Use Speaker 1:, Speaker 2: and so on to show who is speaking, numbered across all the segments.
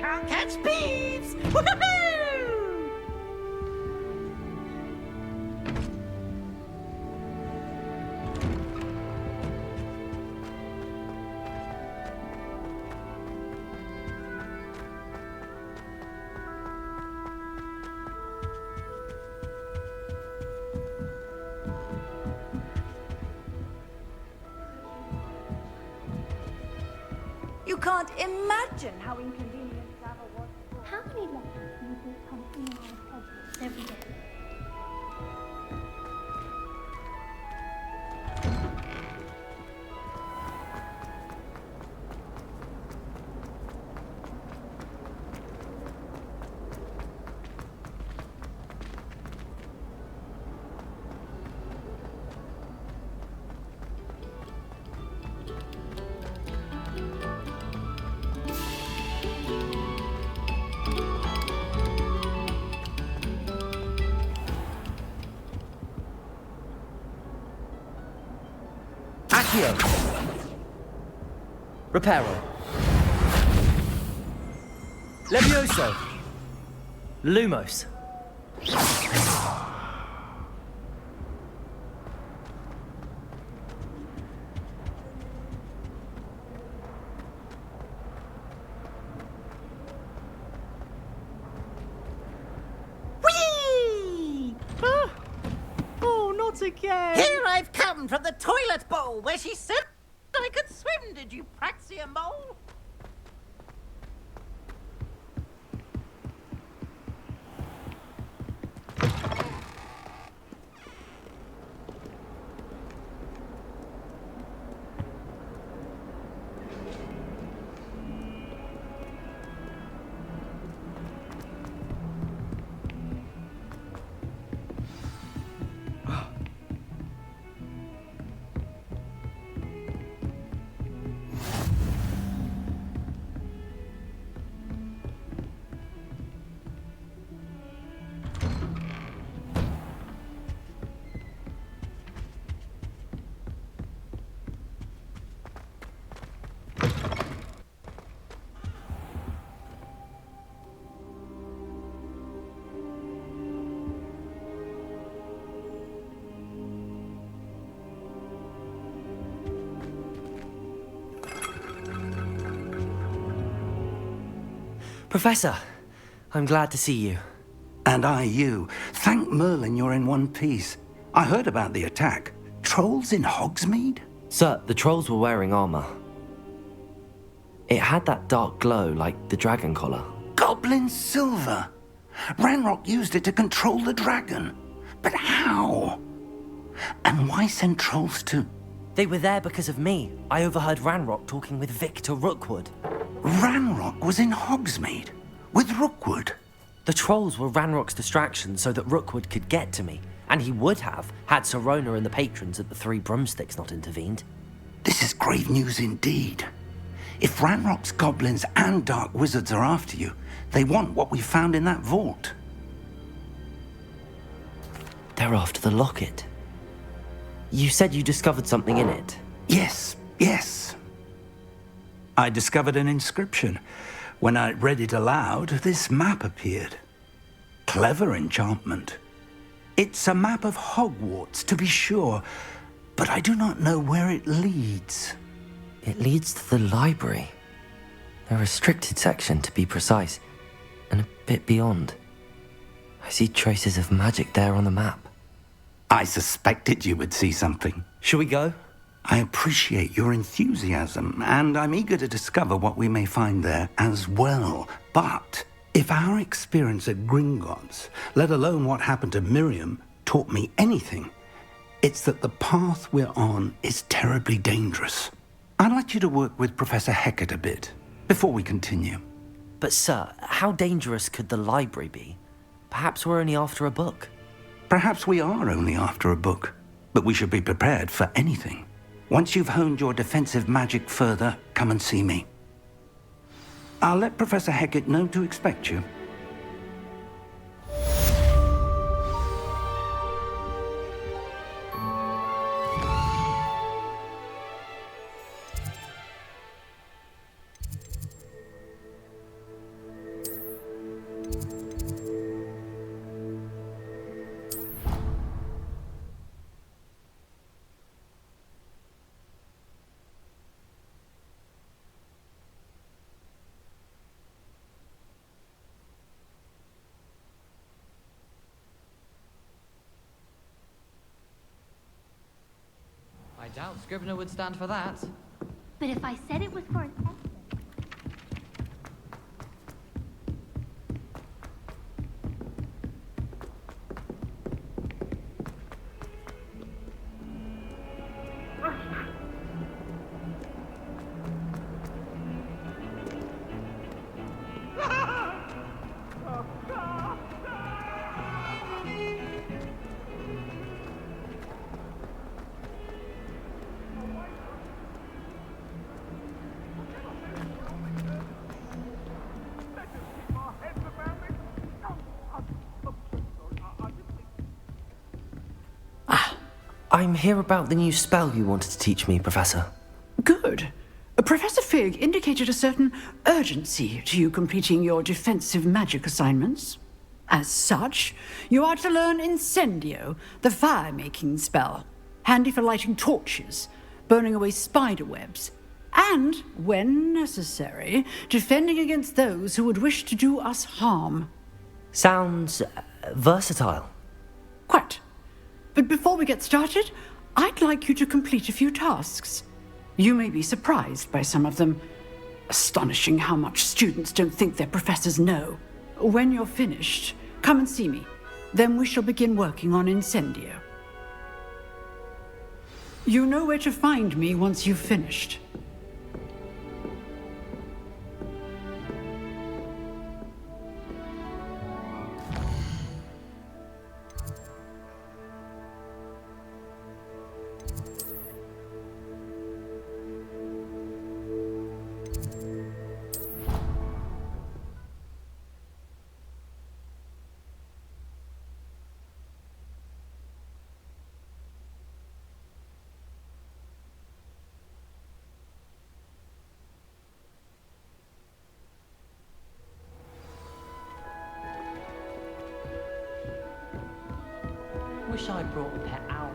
Speaker 1: can't catch thieves! Woohoo!
Speaker 2: You can't imagine how inconvenient travel was.
Speaker 3: How many letters do you think come in and out of Hogwarts every day?
Speaker 4: Accio. Reparo. Levioso. Lumos.
Speaker 1: Whee!
Speaker 4: Oh, not again!
Speaker 1: Here I've come from the toilet bowl where she said I could swim, did you praxia mole?
Speaker 4: Professor, I'm glad to see you.
Speaker 5: And I you. Thank Merlin you're in one piece. I heard about the attack. Trolls in Hogsmeade?
Speaker 4: Sir, the trolls were wearing armor. It had that dark glow like the dragon collar.
Speaker 5: Goblin silver. Ranrock used it to control the dragon. But how? And why send trolls to...
Speaker 4: They were there because of me. I overheard Ranrock talking with Victor Rookwood.
Speaker 5: Ranrock was in Hogsmeade? With Rookwood?
Speaker 4: The trolls were Ranrock's distraction so that Rookwood could get to me. And he would have, had Sirona and the patrons at the Three Broomsticks not intervened.
Speaker 5: This is grave news indeed. If Ranrock's goblins and dark wizards are after you, they want what we found in that vault.
Speaker 4: They're after the locket. You said you discovered something in it.
Speaker 5: Yes. I discovered an inscription. When I read it aloud, this map appeared. Clever enchantment. It's a map of Hogwarts, to be sure, but I do not know where it leads.
Speaker 4: It leads to the library. A restricted section, to be precise, and a bit beyond. I see traces of magic there on the map.
Speaker 5: I suspected you would see something.
Speaker 4: Shall we go?
Speaker 5: I appreciate your enthusiasm, and I'm eager to discover what we may find there as well. But if our experience at Gringotts, let alone what happened to Miriam, taught me anything, it's that the path we're on is terribly dangerous. I'd like you to work with Professor Hecat a bit before we continue.
Speaker 4: But sir, how dangerous could the library be? Perhaps we're only after a book.
Speaker 5: Perhaps we are only after a book, but we should be prepared for anything. Once you've honed your defensive magic further, come and see me. I'll let Professor Hecat know to expect you.
Speaker 6: I doubt Scrivener would stand for that.
Speaker 3: But if I said it was for an essay...
Speaker 4: I'm here about the new spell you wanted to teach me, Professor.
Speaker 7: Good. Professor Fig indicated a certain urgency to you completing your defensive magic assignments. As such, you are to learn Incendio, the fire-making spell, handy for lighting torches, burning away spider webs, and, when necessary, defending against those who would wish to do us harm.
Speaker 4: Sounds versatile.
Speaker 7: Quite. But before we get started, I'd like you to complete a few tasks. You may be surprised by some of them. Astonishing how much students don't think their professors know. When you're finished, come and see me. Then we shall begin working on Incendio. You know where to find me once you've finished.
Speaker 6: Wish I brought a pet owl.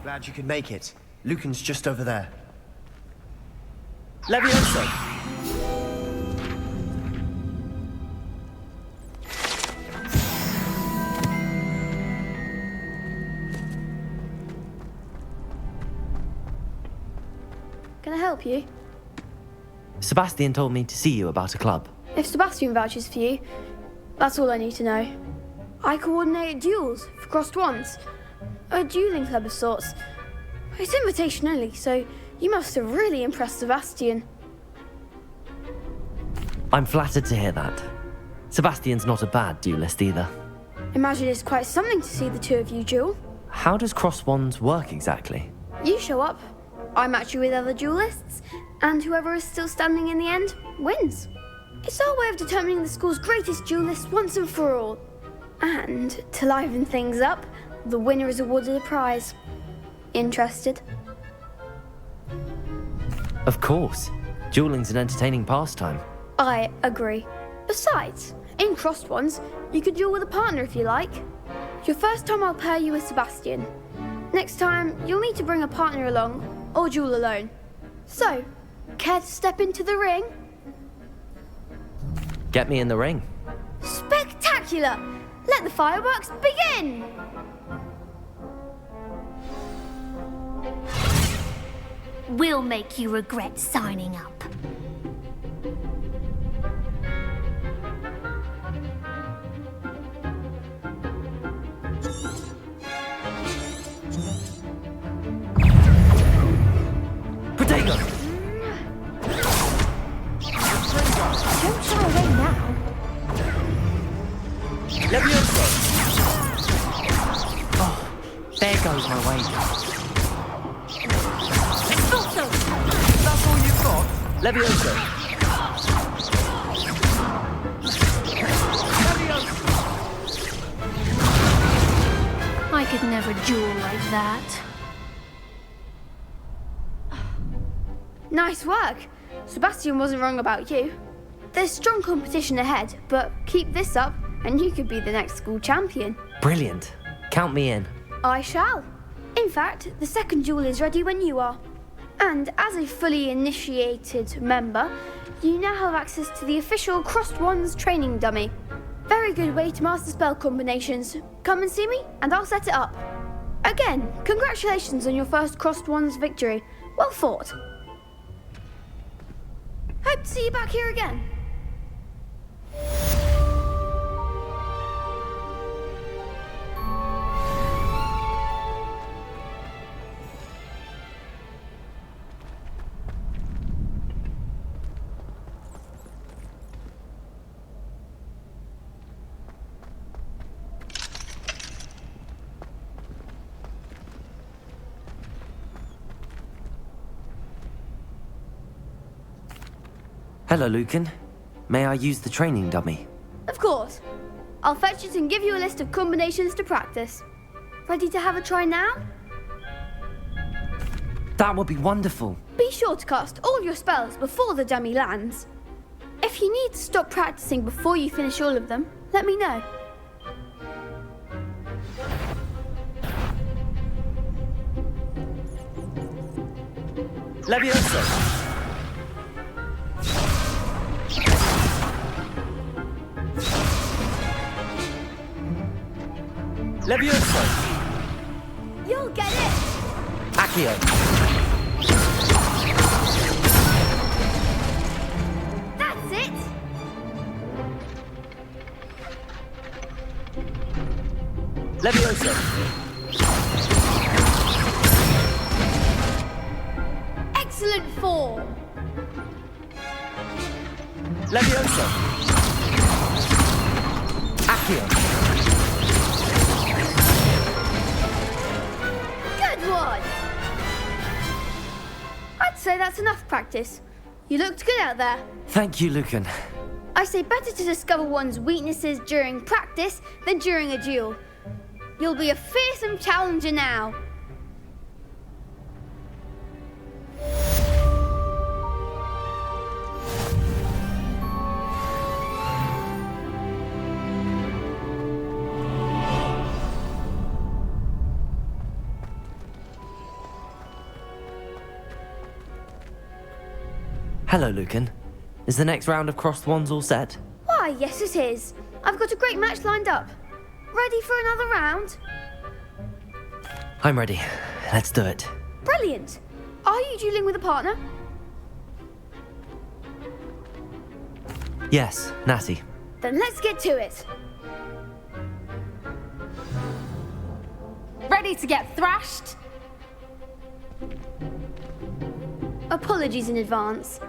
Speaker 8: Glad you could make it. Lucan's just over there. Levioso!
Speaker 9: Can I help you?
Speaker 4: Sebastian told me to see you about a club.
Speaker 9: If Sebastian vouches for you, that's all I need to know. I coordinate duels for crossed wands. A dueling club of sorts. It's invitation only, so you must have really impressed Sebastian.
Speaker 4: I'm flattered to hear that. Sebastian's not a bad duelist either.
Speaker 9: Imagine it's quite something to see the two of you duel.
Speaker 4: How does cross wands work exactly?
Speaker 9: You show up, I match you with other duelists, and whoever is still standing in the end wins. It's our way of determining the school's greatest duelist once and for all. And to liven things up, the winner is awarded a prize. Interested?
Speaker 4: Of course. Dueling's an entertaining pastime.
Speaker 9: I agree. Besides, in crossed ones, you could duel with a partner if you like. Your first time I'll pair you with Sebastian. Next time, you'll need to bring a partner along, or duel alone. So, care to step into the ring?
Speaker 4: Get me in the ring.
Speaker 9: Spectacular! Let the fireworks begin!
Speaker 3: We'll make you regret signing up.
Speaker 4: Levioso! Oh, there goes my wager.
Speaker 1: Expulso!
Speaker 8: That's all you've got?
Speaker 4: Levioso!
Speaker 3: I could never duel like that.
Speaker 9: Nice work. Sebastian wasn't wrong about you. There's strong competition ahead, but keep this up and you could be the next school champion.
Speaker 4: Brilliant. Count me in.
Speaker 9: I shall. In fact, the second duel is ready when you are. And as a fully initiated member, you now have access to the official Crossed Wands training dummy. Very good way to master spell combinations. Come and see me and I'll set it up. Again, congratulations on your first Crossed Wands victory. Well fought. Hope to see you back here again.
Speaker 4: Hello, Lucan. May I use the training dummy?
Speaker 9: Of course. I'll fetch it and give you a list of combinations to practice. Ready to have a try now?
Speaker 4: That would be wonderful.
Speaker 9: Be sure to cast all your spells before the dummy lands. If you need to stop practicing before you finish all of them, let me know.
Speaker 4: Levioso! Levioso!
Speaker 9: You'll get it!
Speaker 4: Accio!
Speaker 9: That's it!
Speaker 4: Levioso!
Speaker 9: Excellent form!
Speaker 4: Levioso! Accio!
Speaker 9: Good one! I'd say that's enough practice. You looked good out there.
Speaker 4: Thank you, Lucan.
Speaker 9: I say better to discover one's weaknesses during practice than during a duel. You'll be a fearsome challenger now.
Speaker 4: Hello, Lucan. Is the next round of Crossed Wands all set?
Speaker 9: Why, yes it is. I've got a great match lined up. Ready for another round?
Speaker 4: I'm ready. Let's do it.
Speaker 9: Brilliant. Are you dueling with a partner?
Speaker 4: Yes, Natty.
Speaker 9: Then let's get to it.
Speaker 2: Ready to get thrashed?
Speaker 9: Apologies in advance.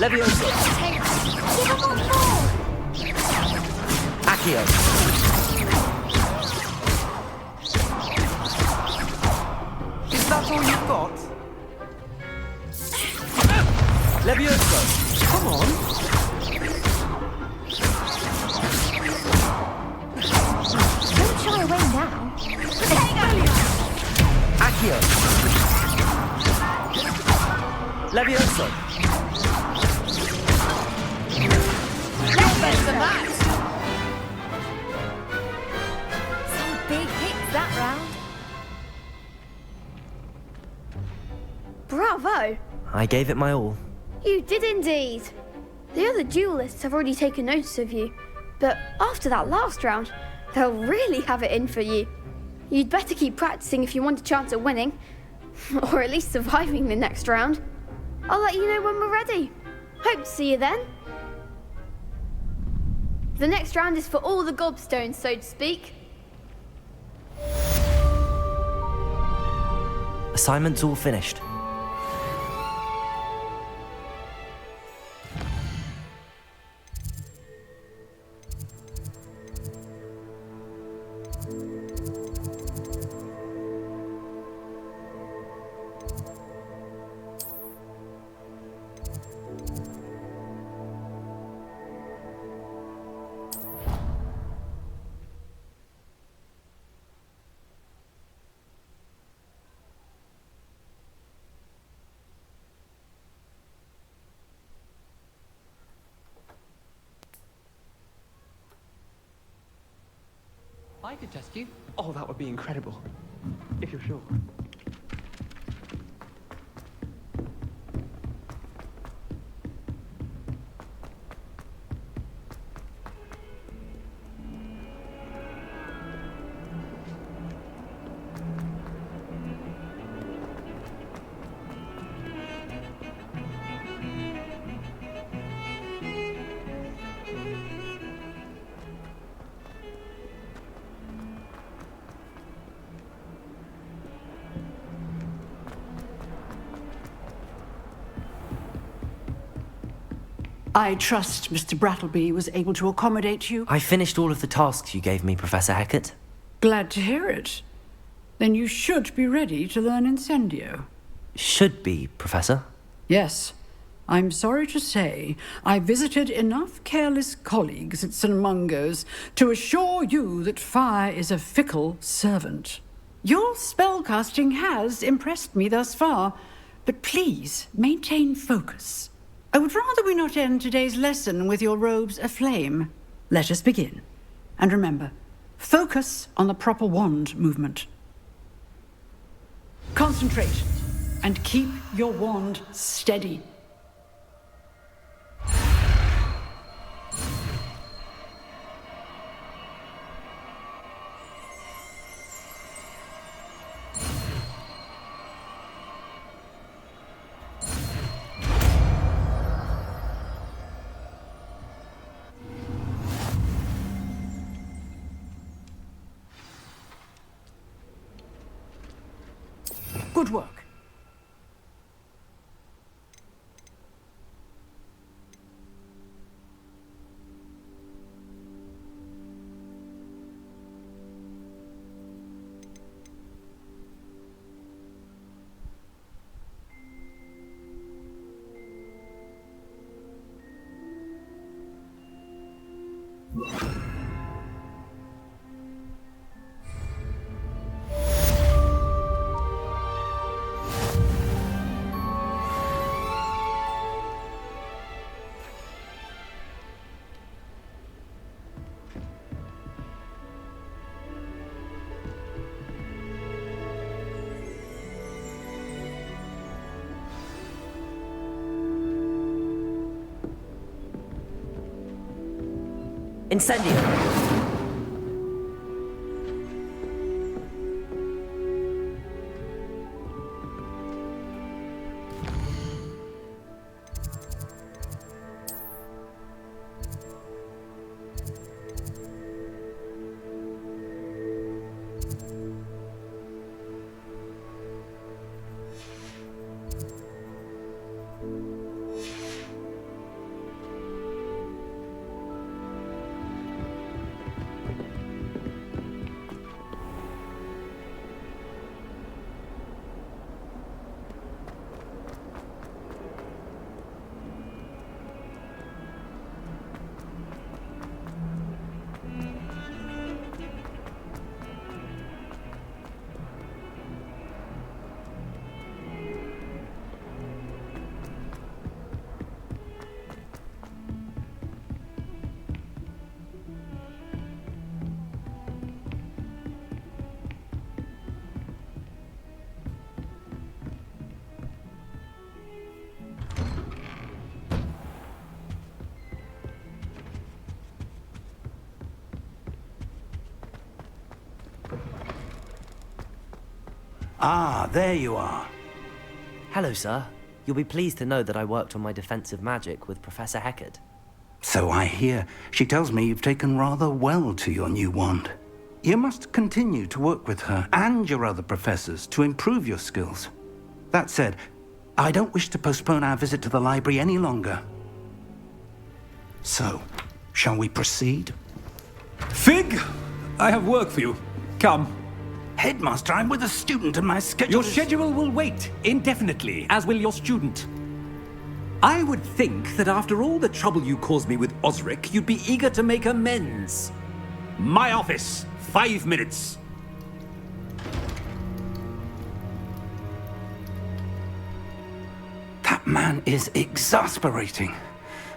Speaker 4: Levioso!
Speaker 9: Give him on board!
Speaker 4: Accio!
Speaker 8: Is that all you've got?
Speaker 4: Levioso!
Speaker 8: Come on.
Speaker 3: Don't shy away now.
Speaker 4: Accio! Levioso!
Speaker 2: Let's the match! Some big hits that round.
Speaker 9: Bravo!
Speaker 4: I gave it my all.
Speaker 9: You did indeed. The other duelists have already taken notice of you, but after that last round, they'll really have it in for you. You'd better keep practicing if you want a chance at winning, or at least surviving the next round. I'll let you know when we're ready. Hope to see you then. The next round is for all the gobstones, so to speak.
Speaker 4: Assignment's all finished.
Speaker 6: I could test you.
Speaker 8: Oh, that would be incredible. If you're sure.
Speaker 7: I trust Mr. Brattleby was able to accommodate you.
Speaker 4: I finished all of the tasks you gave me, Professor Hecat.
Speaker 7: Glad to hear it. Then you should be ready to learn Incendio.
Speaker 4: Should be, Professor.
Speaker 7: Yes. I'm sorry to say, I visited enough careless colleagues at St. Mungo's to assure you that fire is a fickle servant. Your spellcasting has impressed me thus far, but please maintain focus. I would rather we not end today's lesson with your robes aflame. Let us begin. And remember, focus on the proper wand movement. Concentrate and keep your wand steady. Good work.
Speaker 4: Incendio!
Speaker 5: Ah, there you are.
Speaker 4: Hello, sir. You'll be pleased to know that I worked on my defensive magic with Professor Hecat.
Speaker 5: So I hear. She tells me you've taken rather well to your new wand. You must continue to work with her and your other professors to improve your skills. That said, I don't wish to postpone our visit to the library any longer. So, shall we proceed?
Speaker 10: Fig! I have work for you. Come.
Speaker 5: Headmaster, I'm with a student and my schedule
Speaker 10: Your schedule will wait indefinitely, as will your student. I would think that after all the trouble you caused me with Osric, you'd be eager to make amends. My office, 5 minutes.
Speaker 5: That man is exasperating.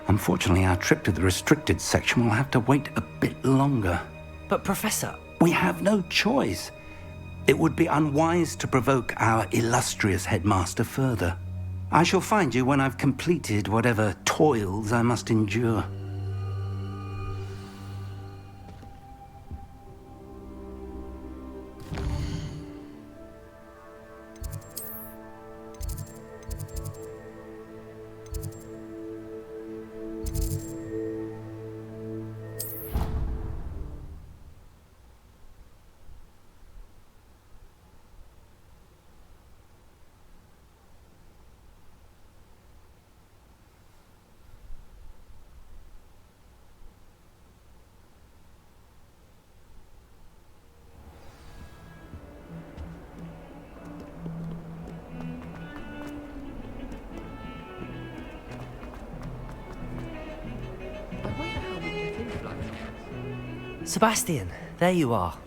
Speaker 5: Unfortunately, our trip to the restricted section will have to wait a bit longer.
Speaker 4: But Professor...
Speaker 5: We have no choice. It would be unwise to provoke our illustrious headmaster further. I shall find you when I've completed whatever toils I must endure.
Speaker 4: Sebastian, there you are.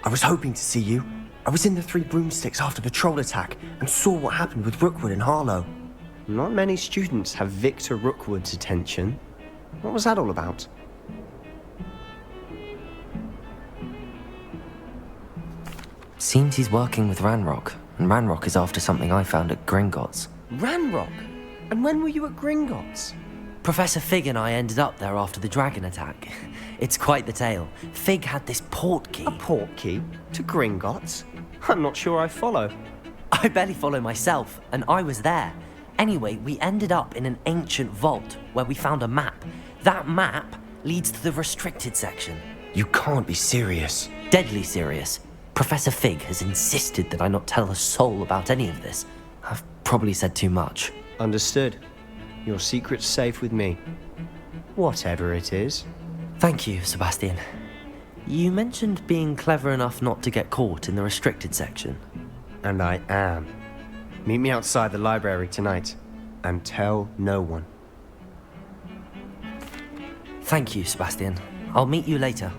Speaker 11: I was hoping to see you. I was in the Three Broomsticks after the troll attack and saw what happened with Rookwood and Harlow.
Speaker 12: Not many students have Victor Rookwood's attention. What was that all about?
Speaker 4: Seems he's working with Ranrock, and Ranrock is after something I found at Gringotts.
Speaker 12: Ranrock? And when were you at Gringotts?
Speaker 4: Professor Fig and I ended up there after the dragon attack. It's quite the tale. Fig had this port key.
Speaker 12: A port key? To Gringotts? I'm not sure I follow.
Speaker 4: I barely follow myself, and I was there. Anyway, we ended up in an ancient vault where we found a map. That map leads to the restricted section.
Speaker 11: You can't be serious.
Speaker 4: Deadly serious. Professor Fig has insisted that I not tell a soul about any of this. I've probably said too much.
Speaker 12: Understood. Your secret's safe with me. Whatever it is.
Speaker 4: Thank you, Sebastian. You mentioned being clever enough not to get caught in the restricted section.
Speaker 12: And I am. Meet me outside the library tonight, and tell no one.
Speaker 4: Thank you, Sebastian. I'll meet you later.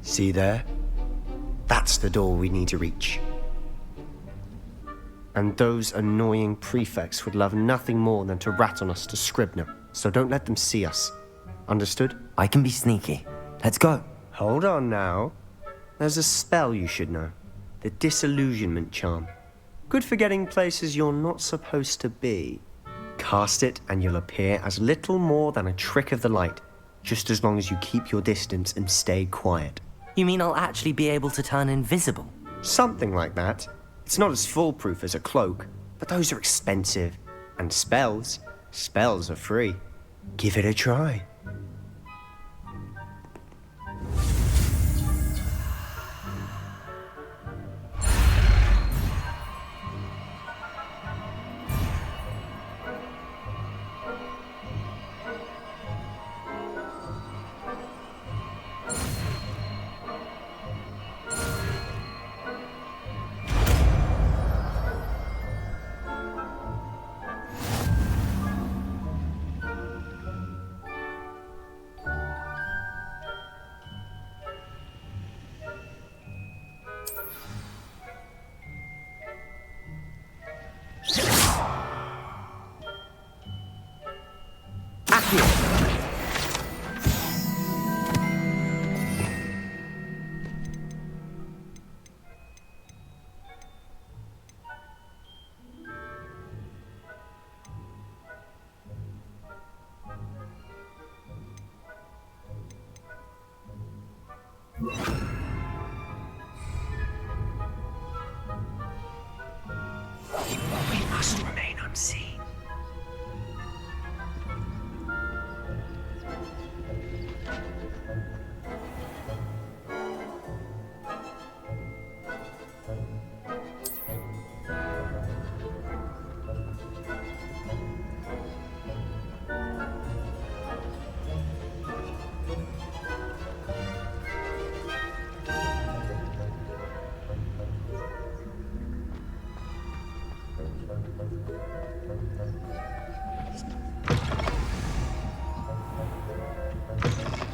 Speaker 12: See there? That's the door we need to reach. And those annoying prefects would love nothing more than to rat on us to Scribner, so don't let them see us. Understood?
Speaker 4: I can be sneaky. Let's go.
Speaker 12: Hold on now. There's a spell you should know. The Disillusionment Charm. Good for getting places you're not supposed to be. Cast it and you'll appear as little more than a trick of the light, just as long as you keep your distance and stay quiet.
Speaker 4: You mean I'll actually be able to turn invisible?
Speaker 12: Something like that. It's not as foolproof as a cloak, but those are expensive. And spells are free. Give it a try.
Speaker 11: We must remain unseen.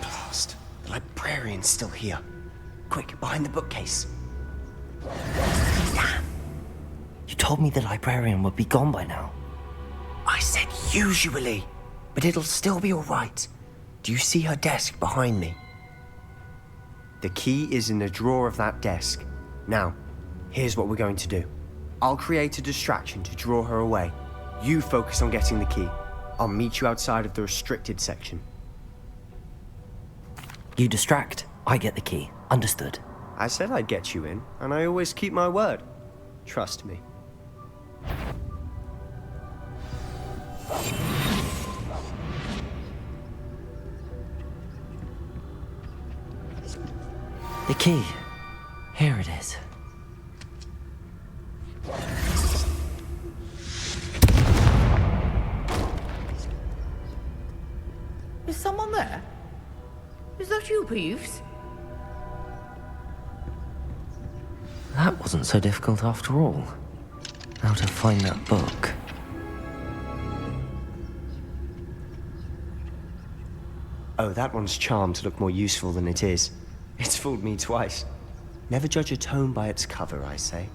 Speaker 11: Blast. The librarian's still here. Quick, behind the bookcase.
Speaker 4: Damn. You told me the librarian would be gone by now.
Speaker 11: I said usually, but it'll still be all right. Do you see her desk behind me? The key is in the drawer of that desk. Now, here's what we're going to do. I'll create a distraction to draw her away. You focus on getting the key. I'll meet you outside of the restricted section.
Speaker 4: You distract, I get the key. Understood.
Speaker 12: I said I'd get you in, and I always keep my word. Trust me.
Speaker 4: The key. Here it is.
Speaker 1: Is someone there? Is that you, Peeves?
Speaker 4: That wasn't so difficult after all. How to find that book.
Speaker 12: Oh, that one's charmed to look more useful than it is. It's fooled me twice. Never judge a tome by its cover, I say.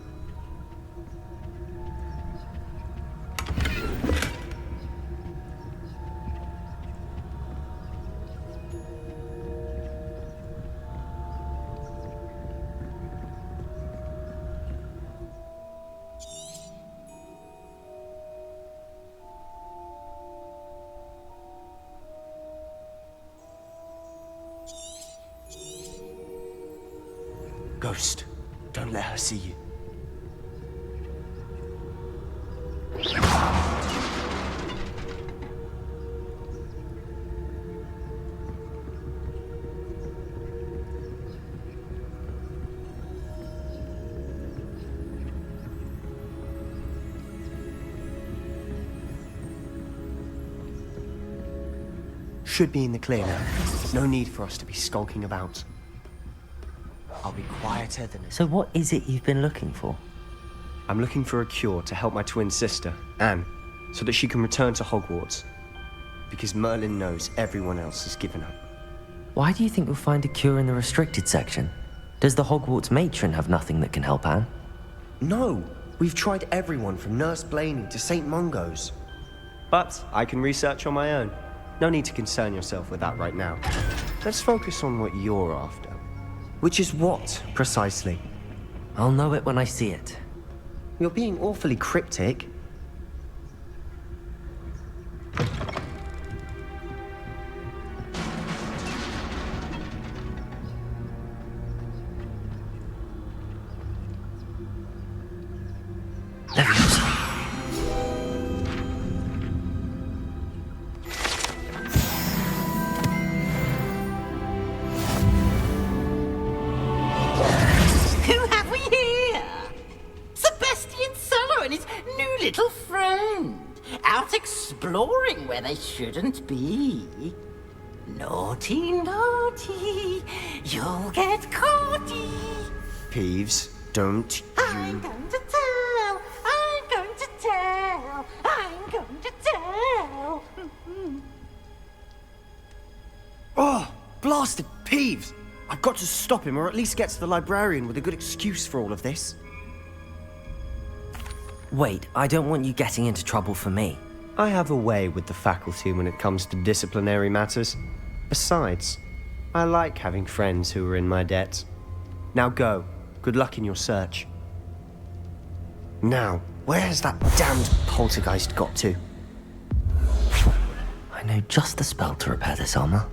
Speaker 12: Ghost, don't let her see you. Should be in the clear now. No need for us to be skulking about. I'll be quieter than a...
Speaker 4: So what is it you've been looking for?
Speaker 12: I'm looking for a cure to help my twin sister, Anne, so that she can return to Hogwarts. Because Merlin knows everyone else has given up.
Speaker 4: Why do you think you'll find a cure in the restricted section? Does the Hogwarts matron have nothing that can help Anne?
Speaker 11: No, we've tried everyone from Nurse Blaney to St. Mungo's.
Speaker 12: But I can research on my own. No need to concern yourself with that right now. Let's focus on what you're after.
Speaker 11: Which is what, precisely?
Speaker 4: I'll know it when I see it.
Speaker 11: You're being awfully cryptic.
Speaker 4: Leviosa.
Speaker 1: Who have we here? Sebastian Solo and his new little friend. Out exploring where they shouldn't be. Naughty, naughty. You'll get caughty.
Speaker 12: Peeves, don't
Speaker 1: I'm going to tell. I'm going to tell. I'm going to tell.
Speaker 11: Oh, blasted Peeves! I've got to stop him, or at least get to the librarian with a good excuse for all of this.
Speaker 4: Wait, I don't want you getting into trouble for me.
Speaker 12: I have a way with the faculty when it comes to disciplinary matters. Besides, I like having friends who are in my debt. Now go. Good luck in your search.
Speaker 11: Now, where has that damned poltergeist got to?
Speaker 4: I know just the spell to repair this armor.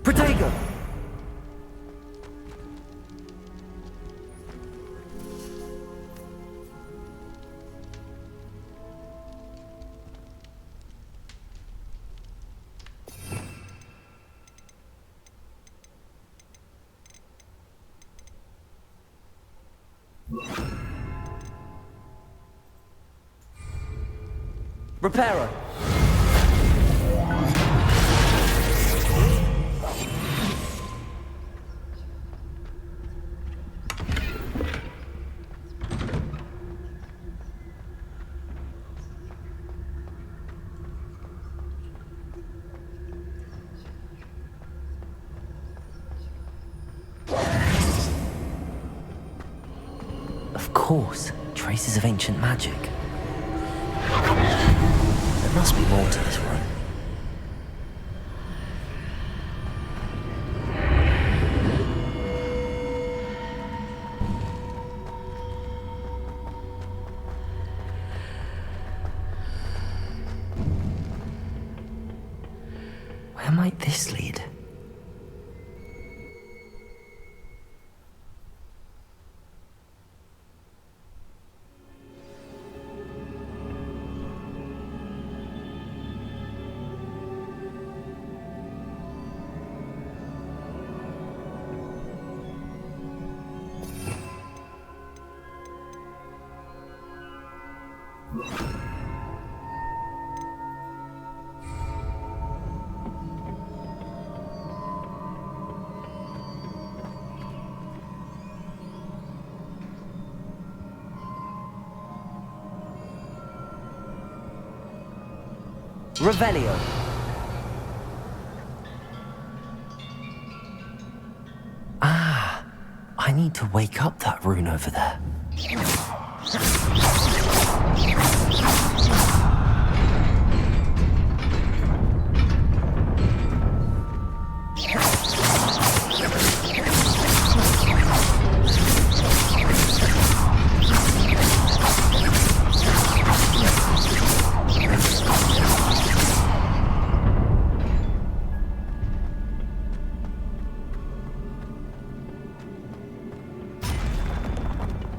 Speaker 11: Protego!
Speaker 4: Reparo. Of course, traces of ancient magic. There must be more to this room. Where might this lead? Revelio. Ah, I need to wake up that rune over there.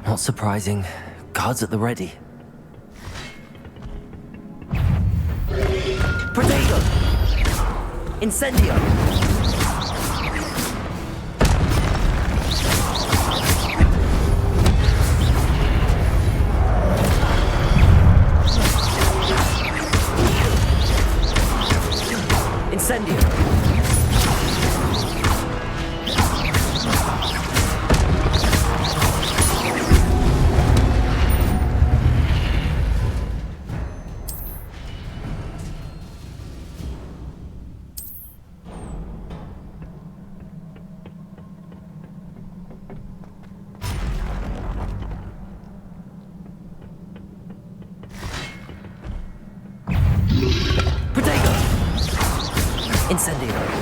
Speaker 4: Not surprising. Guards at the ready. Protego! Incendio! Incendio! Incendio.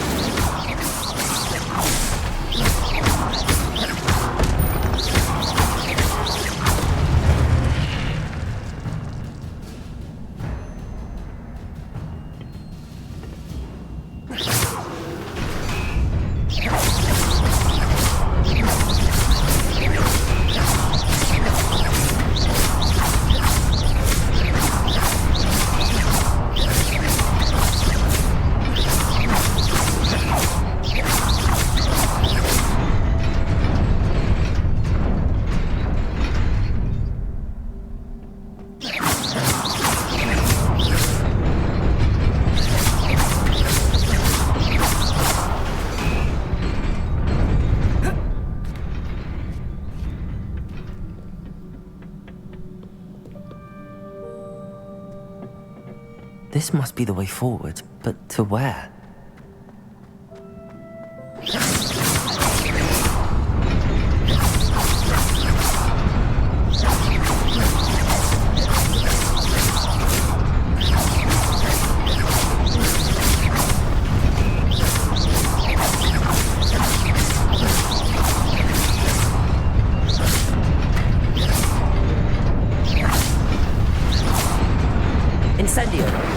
Speaker 4: This must be the way forward, but to where? Incendio!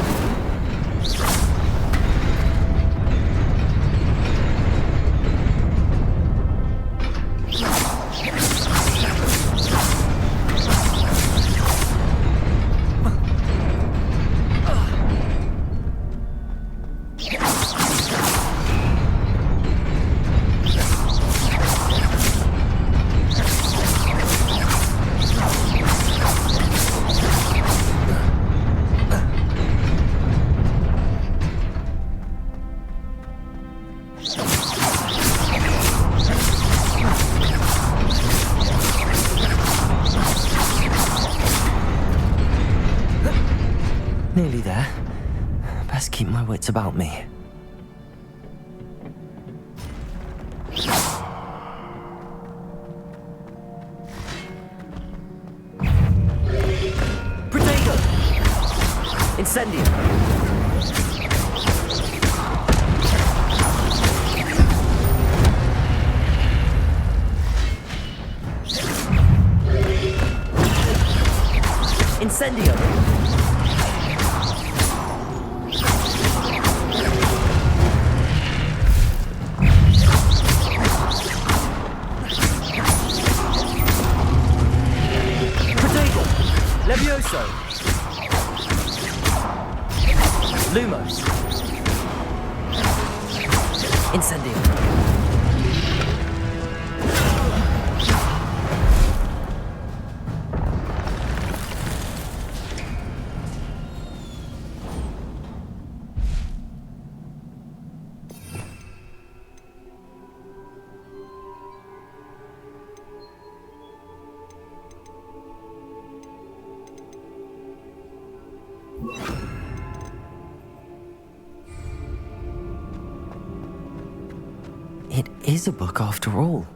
Speaker 4: it's about me. Protego! Incendio! Incendio! Protego! Levioso! Lumos! Incendio! It is a book after all.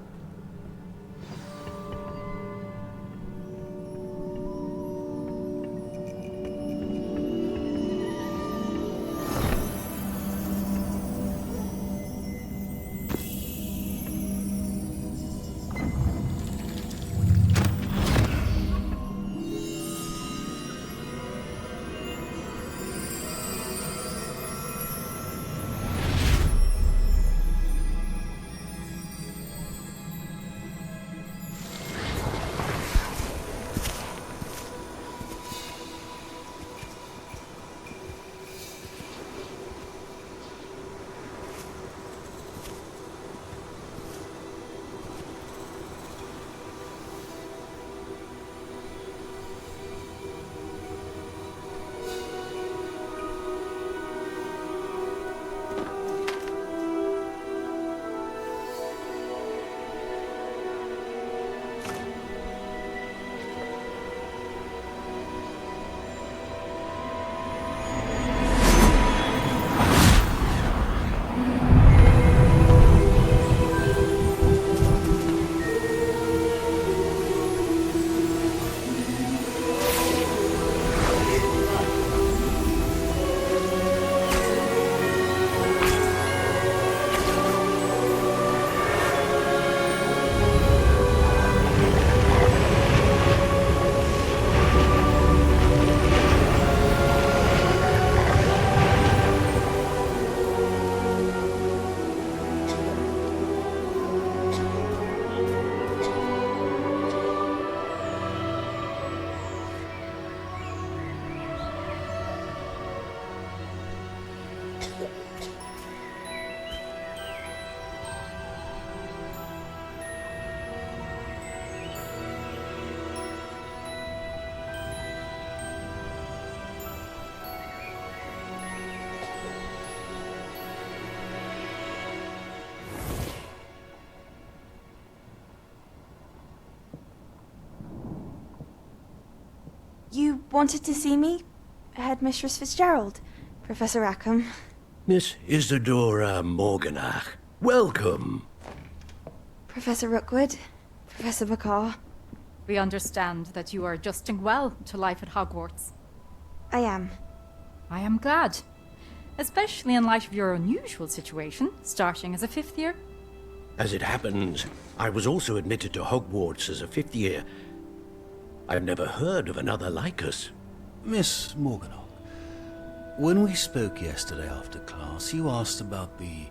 Speaker 2: You wanted to see me? Headmistress Fitzgerald? Professor Rackham?
Speaker 13: Miss Isadora Morganach, welcome.
Speaker 2: Professor Rookwood? Professor McCaw?
Speaker 14: We understand that you are adjusting well to life at Hogwarts.
Speaker 2: I am.
Speaker 14: I am glad. Especially in light of your unusual situation, starting as a 5th year.
Speaker 13: As it happens, I was also admitted to Hogwarts as a 5th year. I've never heard of another like us.
Speaker 15: Miss Morganach, when we spoke yesterday after class, you asked about the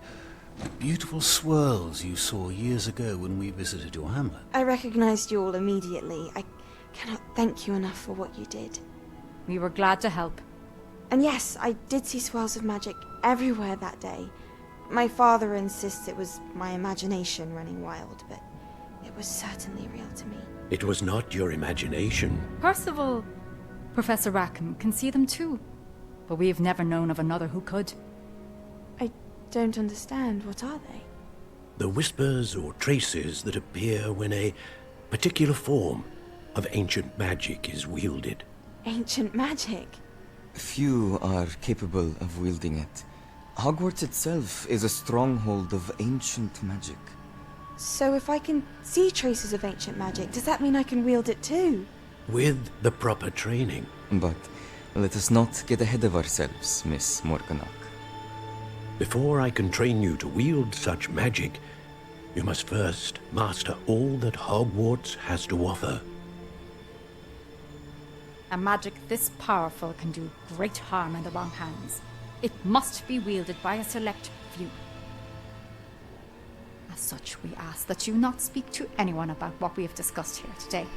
Speaker 15: beautiful swirls you saw years ago when we visited your hamlet.
Speaker 2: I recognized you all immediately. I cannot thank you enough for what you did.
Speaker 14: We were glad to help.
Speaker 2: And yes, I did see swirls of magic everywhere that day. My father insists it was my imagination running wild, but it was certainly real to me.
Speaker 13: It was not your imagination.
Speaker 14: Percival, Professor Rackham can see them too, but we have never known of another who could.
Speaker 2: I don't understand. What are they?
Speaker 13: The whispers or traces that appear when a particular form of ancient magic is wielded.
Speaker 2: Ancient magic?
Speaker 16: Few are capable of wielding it. Hogwarts itself is a stronghold of ancient magic.
Speaker 2: So if I can see traces of ancient magic, does that mean I can wield it too?
Speaker 13: With the proper training.
Speaker 16: But let us not get ahead of ourselves, Miss Morganach.
Speaker 13: Before I can train you to wield such magic, you must first master all that Hogwarts has to offer.
Speaker 14: A magic this powerful can do great harm in the wrong hands. It must be wielded by a select few. As such, we ask that you not speak to anyone about what we have discussed here today.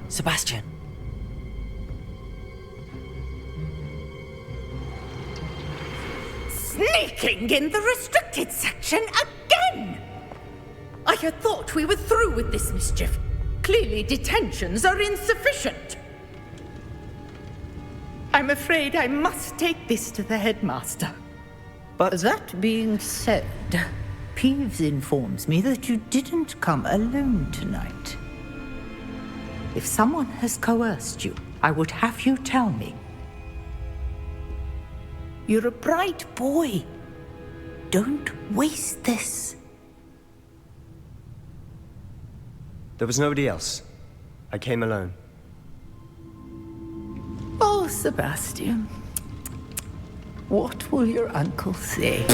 Speaker 4: Sebastian.
Speaker 1: Sneaking in the restricted section again! I had thought we were through with this mischief. Clearly detentions are insufficient. I'm afraid I must take this to the headmaster.
Speaker 17: But that being said, Peeves informs me that you didn't come alone tonight. If someone has coerced you, I would have you tell me. You're a bright boy. Don't waste this.
Speaker 12: There was nobody else. I came alone.
Speaker 17: Oh, Sebastian. What will your uncle say?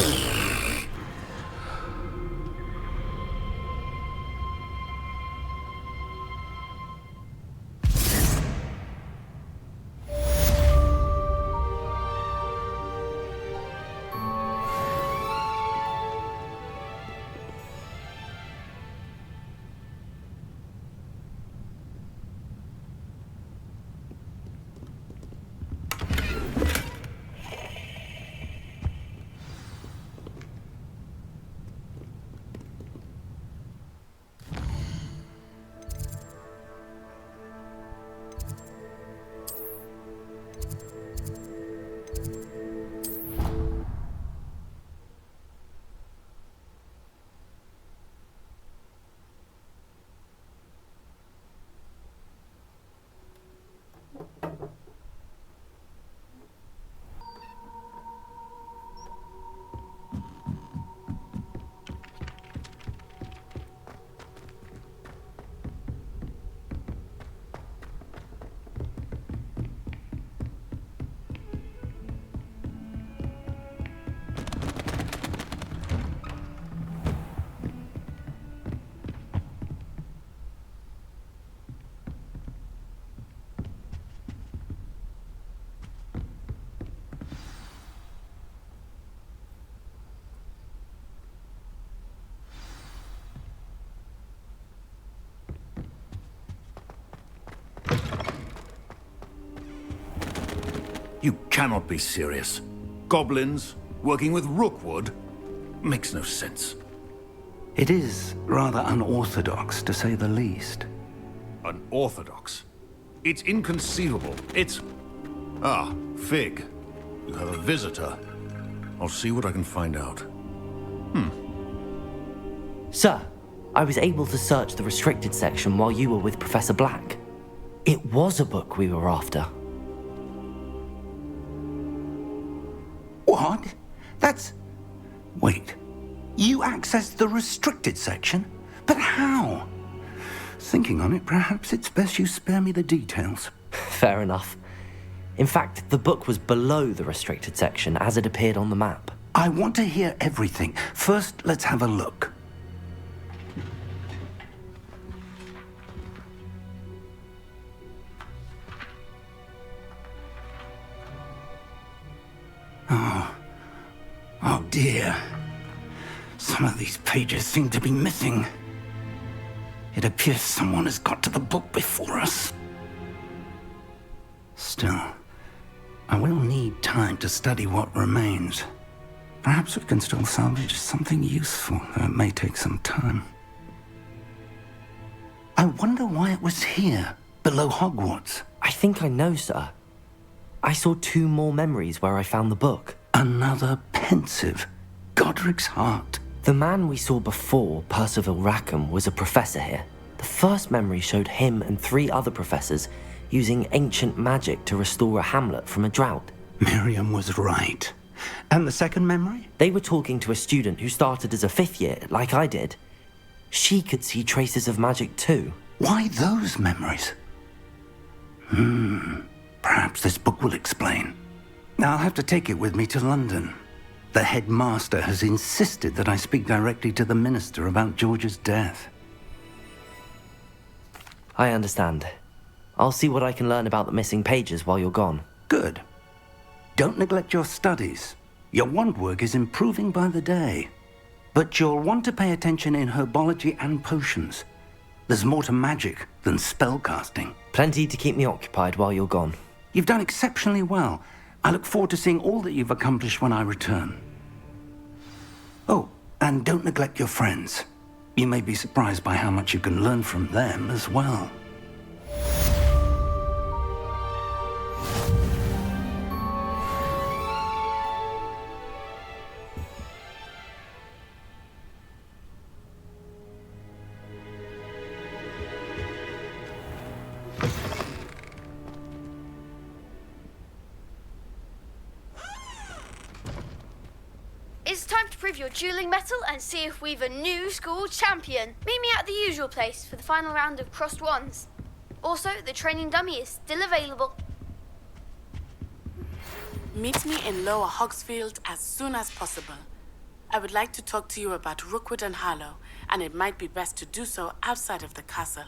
Speaker 15: You cannot be serious. Goblins working with Rookwood? Makes no sense.
Speaker 5: It is rather unorthodox, to say the least.
Speaker 15: Unorthodox? It's inconceivable. It's... Ah, Fig. You have a visitor. I'll see what I can find out.
Speaker 4: Sir, I was able to search the restricted section while you were with Professor Black. It was a book we were after.
Speaker 5: What? That's... Wait. You accessed the restricted section? But how? Thinking on it, perhaps it's best you spare me the details.
Speaker 4: Fair enough. In fact, the book was below the restricted section as it appeared on the map.
Speaker 5: I want to hear everything. First, let's have a look. Oh dear. Some of these pages seem to be missing. It appears someone has got to the book before us. Still, I will need time to study what remains. Perhaps we can still salvage something useful, though it may take some time. I wonder why it was here. below Hogwarts.
Speaker 4: I think I know, sir. I saw 2 more memories where I found the book.
Speaker 5: Another pensive Godric's heart.
Speaker 4: The man we saw before, Percival Rackham, was a professor here. The first memory showed him and 3 other professors using ancient magic to restore a hamlet from a drought.
Speaker 5: Miriam was right. And the second memory?
Speaker 4: They were talking to a student who started as a 5th year, like I did. She could see traces of magic too.
Speaker 5: Why those memories? Perhaps this book will explain. I'll have to take it with me to London. The headmaster has insisted that I speak directly to the minister about George's death.
Speaker 4: I understand. I'll see what I can learn about the missing pages while you're gone.
Speaker 5: Good. Don't neglect your studies. Your wand work is improving by the day. But you'll want to pay attention in herbology and potions. There's more to magic than spellcasting.
Speaker 4: Plenty to keep me occupied while you're gone.
Speaker 5: You've done exceptionally well. I look forward to seeing all that you've accomplished when I return. Oh, and don't neglect your friends. You may be surprised by how much you can learn from them as well.
Speaker 9: It's time to prove your dueling mettle and see if we've a new school champion. Meet me at the usual place for the final round of crossed wands. Also, the training dummy is still available.
Speaker 18: Meet me in Lower Hogsfield as soon as possible. I would like to talk to you about Rookwood and Harlow, and it might be best to do so outside of the castle.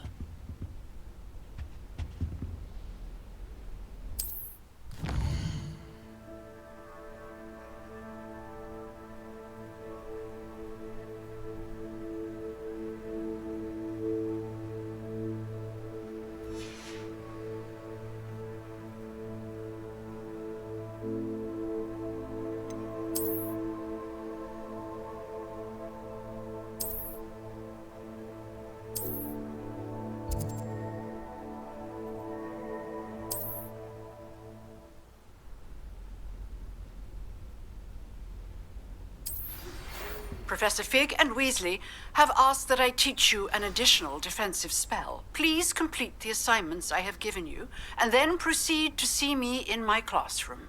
Speaker 7: Professor Fig and Weasley have asked that I teach you an additional defensive spell. Please complete the assignments I have given you, and then proceed to see me in my classroom.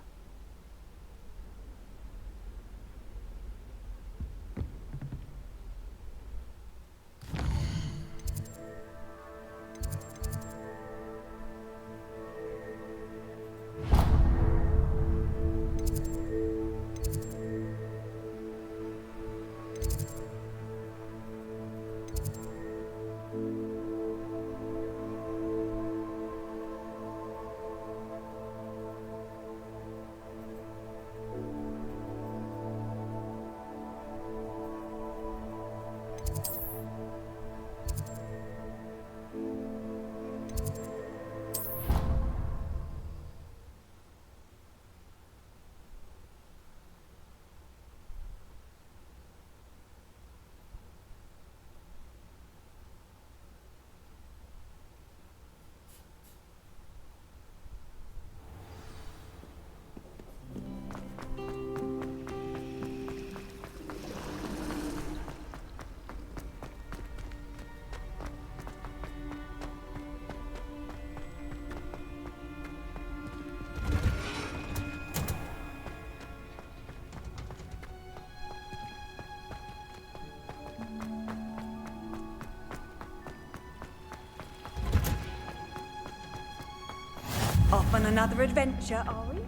Speaker 1: Off on another adventure, are we?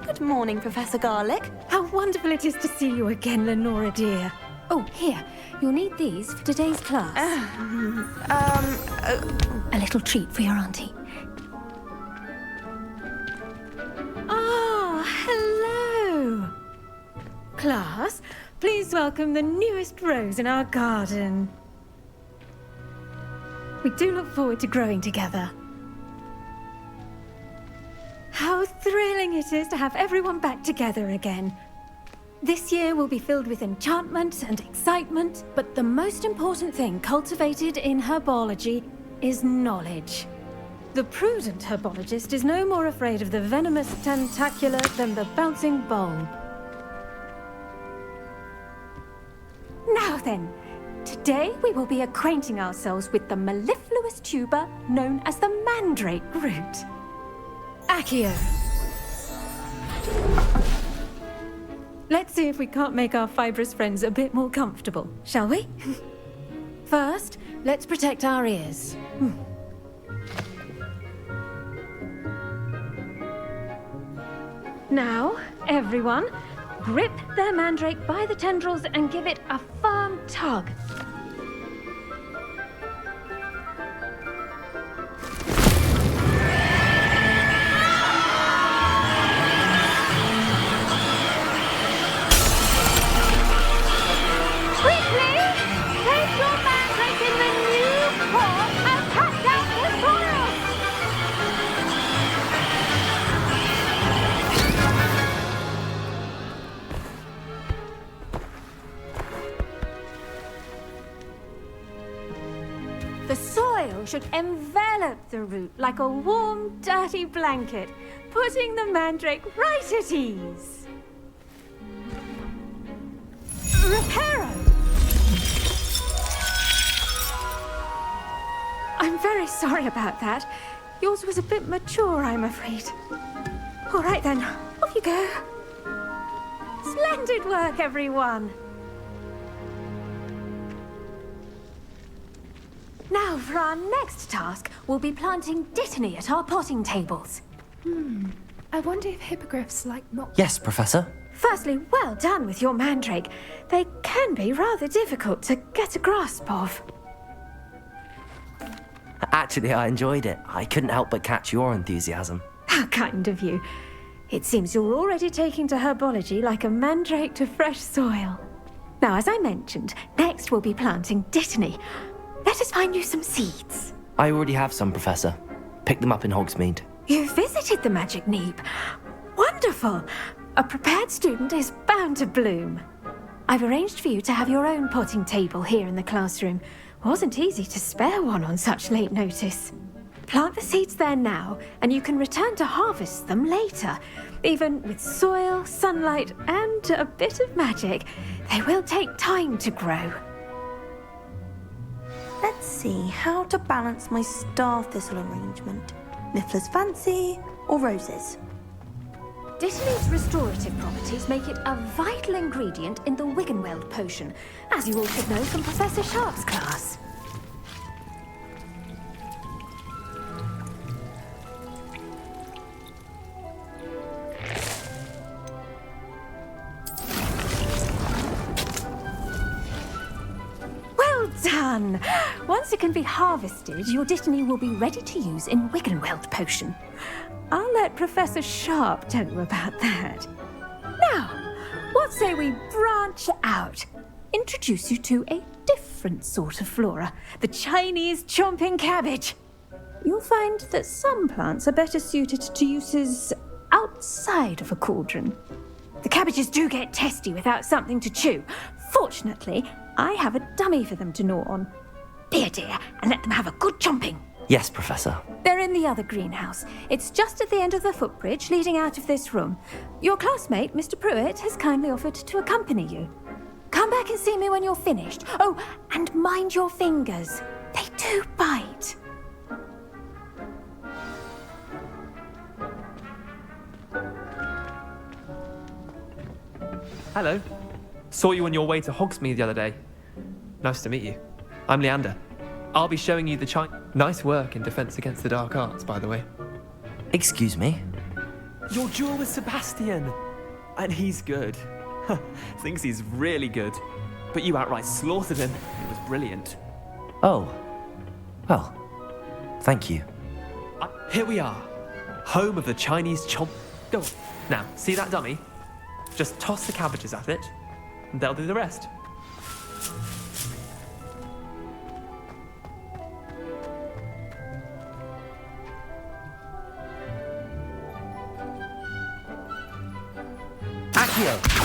Speaker 2: Good morning, Professor Garlick.
Speaker 19: How wonderful it is to see you again, Lenora dear. Oh, here. You'll need these for today's class. A little treat for your auntie.
Speaker 1: Ah, hello. Class, please welcome the newest rose in our garden.
Speaker 19: We do look forward to growing together. How thrilling it is to have everyone back together again. This year will be filled with enchantment and excitement, but the most important thing cultivated in herbology is knowledge. The prudent herbologist is no more afraid of the venomous tentacular than the bouncing bowl. Now then, today we will be acquainting ourselves with the mellifluous tuber known as the mandrake root. Accio. Let's see if we can't make our fibrous friends a bit more comfortable, shall we? First, let's protect our ears. Now, everyone, grip their mandrake by the tendrils and give it a firm tug. Quickly, place your mandrake in the new form and pat down the soil. The soil should envelop the root like a warm, dirty blanket, putting the mandrake right at ease. Reparo! I'm very sorry about that. Yours was a bit mature, I'm afraid. All right then, off you go. Splendid work, everyone. Now, for our next task, we'll be planting dittany at our potting tables.
Speaker 20: I wonder if hippogriffs like not...
Speaker 4: Yes, Professor.
Speaker 19: Firstly, well done with your mandrake. They can be rather difficult to get a grasp of.
Speaker 4: Actually, I enjoyed it. I couldn't help but catch your enthusiasm.
Speaker 19: How kind of you. It seems you're already taking to herbology like a mandrake to fresh soil. Now, as I mentioned, next we'll be planting dittany. Let us find you some seeds.
Speaker 4: I already have some, Professor. Picked them up in Hogsmeade.
Speaker 19: You visited the Magic Neep. Wonderful! A prepared student is bound to bloom. I've arranged for you to have your own potting table here in the classroom. Wasn't easy to spare one on such late notice. Plant the seeds there now, and you can return to harvest them later. Even with soil, sunlight, and a bit of magic, they will take time to grow.
Speaker 2: Let's see how to balance my star thistle arrangement. Niffler's fancy or roses?
Speaker 19: Dittany's restorative properties make it a vital ingredient in the Wiggenweld potion, as you all should know from Professor Sharp's class. Well done! Once it can be harvested, your dittany will be ready to use in Wiggenweld potion. I'll let Professor Sharp tell you about that. Now, what say we branch out? Introduce you to a different sort of flora, the Chinese chomping cabbage. You'll find that some plants are better suited to uses outside of a cauldron. The cabbages do get testy without something to chew. Fortunately, I have a dummy for them to gnaw on. Be a dear and let them have a good chomping.
Speaker 4: Yes, Professor.
Speaker 19: They're in the other greenhouse. It's just at the end of the footbridge leading out of this room. Your classmate, Mr. Pruitt, has kindly offered to accompany you. Come back and see me when you're finished. Oh, and mind your fingers. They do bite.
Speaker 8: Hello. Saw you on your way to Hogsmeade the other day. Nice to meet you. I'm Leander. I'll be showing you the Nice work in Defense Against the Dark Arts, by the way.
Speaker 4: Excuse me?
Speaker 8: Your duel with Sebastian! And he's good. Thinks he's really good. But you outright slaughtered him. It was brilliant.
Speaker 4: Oh. Well, thank you.
Speaker 8: Here we are. Home of the Chinese chomp... Go on. Now, see that dummy? Just toss the cabbages at it, and they'll do the rest.
Speaker 4: Accio!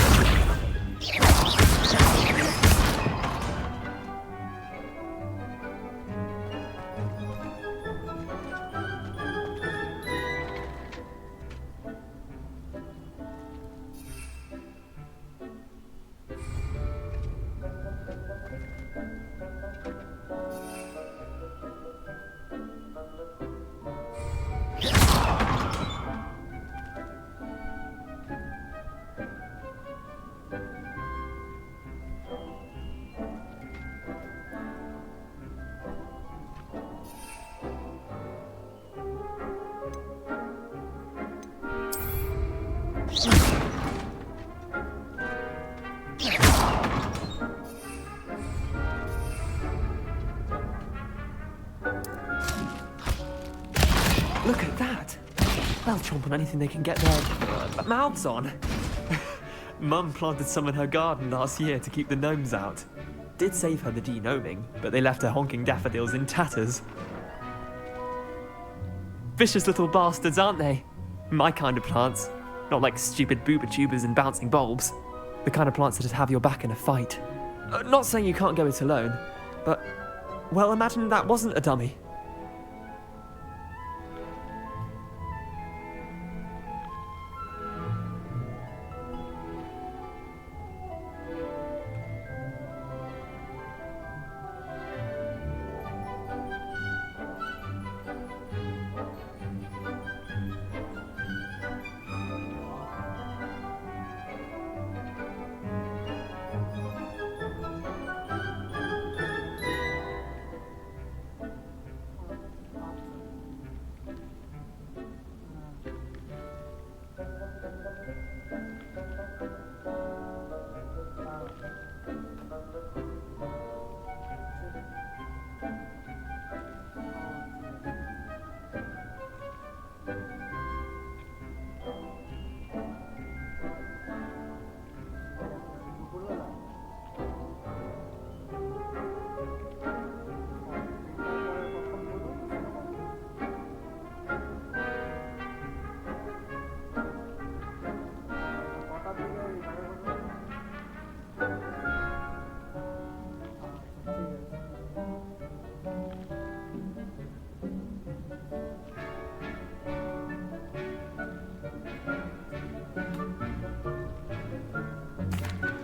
Speaker 8: Look at that! They'll chomp on anything they can get their mouths on. Mum planted some in her garden last year to keep the gnomes out. Did save her the de-gnoming, but they left her honking daffodils in tatters. Vicious little bastards, aren't they? My kind of plants. Not like stupid booba tubers and bouncing bulbs. The kind of plants that'd have your back in a fight. Not saying you can't go it alone, but... well, imagine that wasn't a dummy.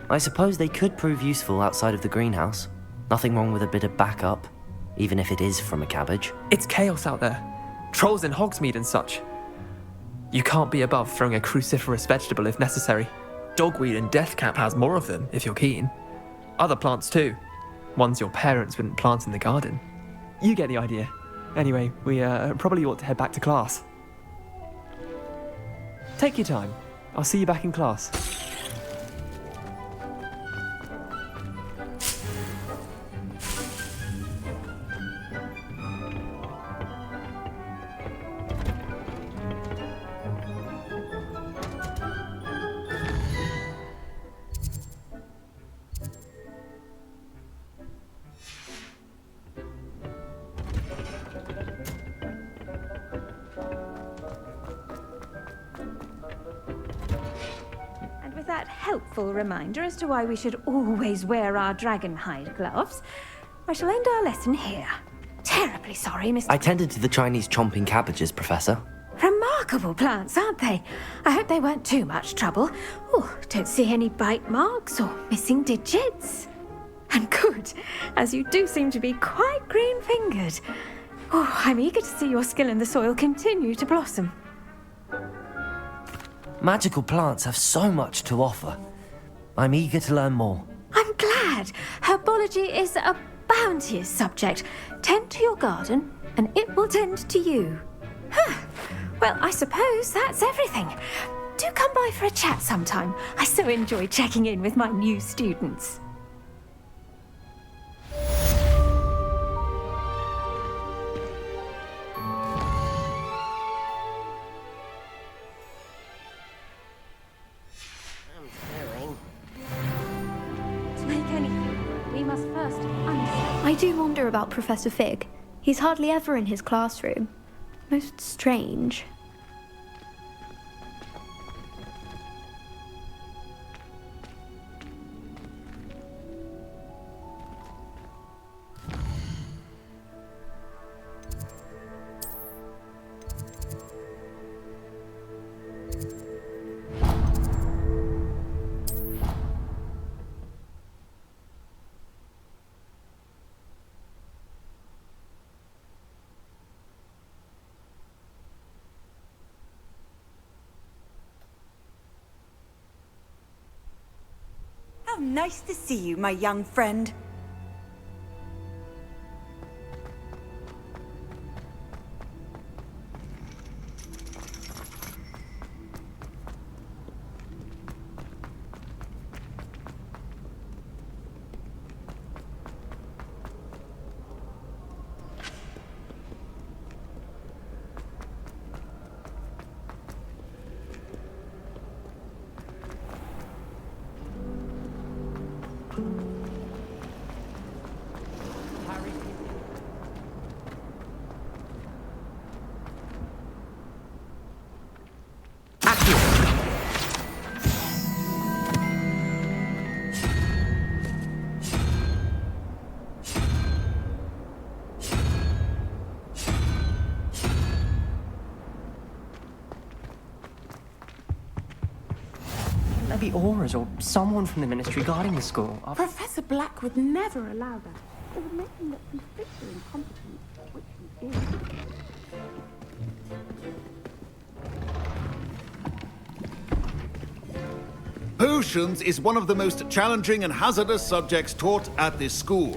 Speaker 4: I suppose they could prove useful outside of the greenhouse. Nothing wrong with a bit of backup, even if it is from a cabbage.
Speaker 8: It's chaos out there. Trolls in Hogsmeade and such. You can't be above throwing a cruciferous vegetable if necessary. Dogweed and deathcap has more of them, if you're keen. Other plants too. Ones your parents wouldn't plant in the garden. You get the idea. Anyway, we probably ought to head back to class. Take your time. I'll see you back in class.
Speaker 19: Helpful reminder as to why we should always wear our dragon hide gloves, I shall end our lesson here. Terribly sorry, Mr.
Speaker 4: I tended to the Chinese chomping cabbages, Professor.
Speaker 19: Remarkable plants, aren't they? I hope they weren't too much trouble. Oh, don't see any bite marks or missing digits. And good, as you do seem to be quite green-fingered. Oh, I'm eager to see your skill in the soil continue to blossom.
Speaker 4: Magical plants have so much to offer. I'm eager to learn more.
Speaker 19: I'm glad. Herbology is a bounteous subject. Tend to your garden, and it will tend to you. Well, I suppose that's everything. Do come by for a chat sometime. I so enjoy checking in with my new students.
Speaker 9: I do wonder about Professor Fig. He's hardly ever in his classroom. Most strange.
Speaker 21: Nice to see you, my young friend.
Speaker 6: Maybe Auras or someone from the ministry guarding the school.
Speaker 18: Professor Black would never allow that. It would make him look completely incompetent, which he is.
Speaker 22: Potions is one of the most challenging and hazardous subjects taught at this school.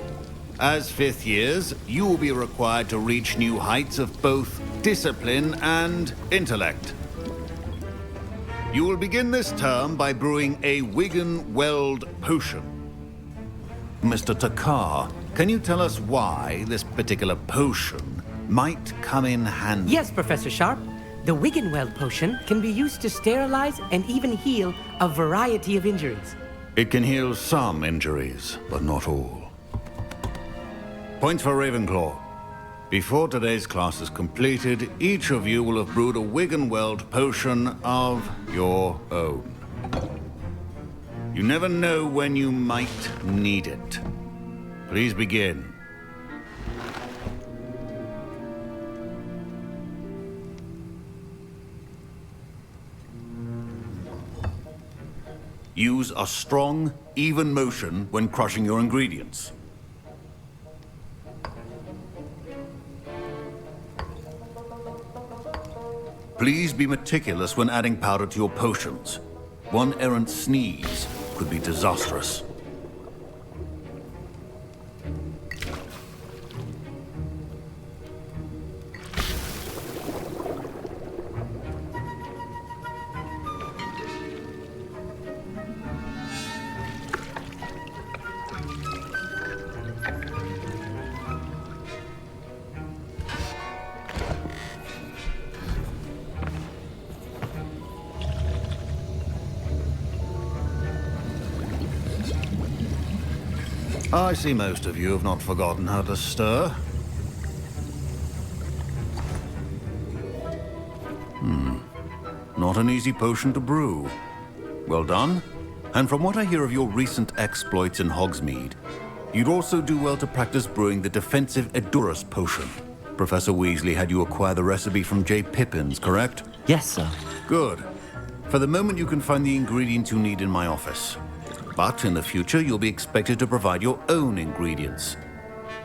Speaker 22: As fifth years, you will be required to reach new heights of both discipline and intellect. You will begin this term by brewing a Wigan-Weld potion. Mr. Takar, can you tell us why this particular potion might come in handy?
Speaker 23: Yes, Professor Sharp. The Wigan-Weld potion can be used to sterilize and even heal a variety of injuries.
Speaker 22: It can heal some injuries, but not all. Points for Ravenclaw. Before today's class is completed, each of you will have brewed a Wigan-Weld potion of your own. You never know when you might need it. Please begin. Use a strong, even motion when crushing your ingredients. Please be meticulous when adding powder to your potions. One errant sneeze could be disastrous. I see most of you have not forgotten how to stir. Not an easy potion to brew. Well done. And from what I hear of your recent exploits in Hogsmeade, you'd also do well to practice brewing the defensive Edurus potion. Professor Weasley had you acquire the recipe from J. Pippins, correct?
Speaker 4: Yes, sir.
Speaker 22: Good. For the moment, you can find the ingredients you need in my office. But in the future, you'll be expected to provide your own ingredients.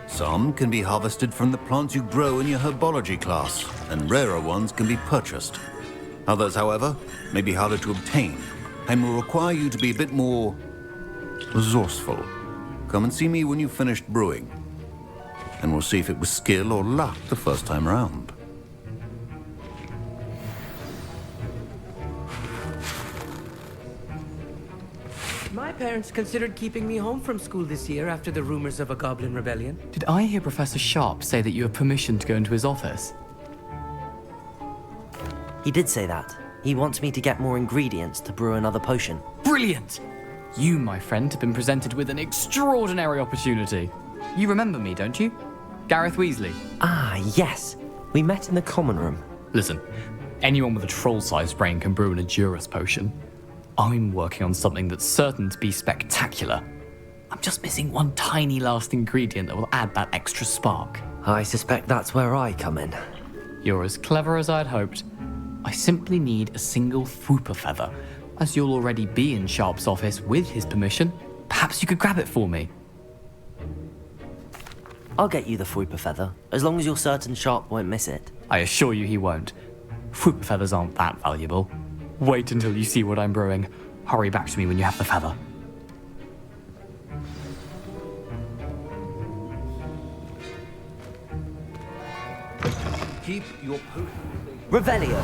Speaker 22: Some can be harvested from the plants you grow in your herbology class, and rarer ones can be purchased. Others, however, may be harder to obtain, and will require you to be a bit more resourceful. Come and see me when you've finished brewing, and we'll see if it was skill or luck the first time round.
Speaker 23: My parents considered keeping me home from school this year after the rumors of a goblin rebellion.
Speaker 8: Did I hear Professor Sharp say that you have permission to go into his office?
Speaker 4: He did say that. He wants me to get more ingredients to brew another potion.
Speaker 8: Brilliant! You, my friend, have been presented with an extraordinary opportunity. You remember me, don't you? Gareth Weasley.
Speaker 4: Ah, yes. We met in the common room.
Speaker 8: Listen, anyone with a troll-sized brain can brew an Edurus potion. I'm working on something that's certain to be spectacular. I'm just missing one tiny last ingredient that will add that extra spark.
Speaker 4: I suspect that's where I come in.
Speaker 8: You're as clever as I'd hoped. I simply need a single Fwooper feather. As you'll already be in Sharp's office with his permission, perhaps you could grab it for me.
Speaker 4: I'll get you the Fwooper feather, as long as you're certain Sharp won't miss it.
Speaker 8: I assure you he won't. Fwooper feathers aren't that valuable. Wait until you see what I'm brewing. Hurry back to me when you have the feather.
Speaker 22: Keep your potion.
Speaker 4: Revelio.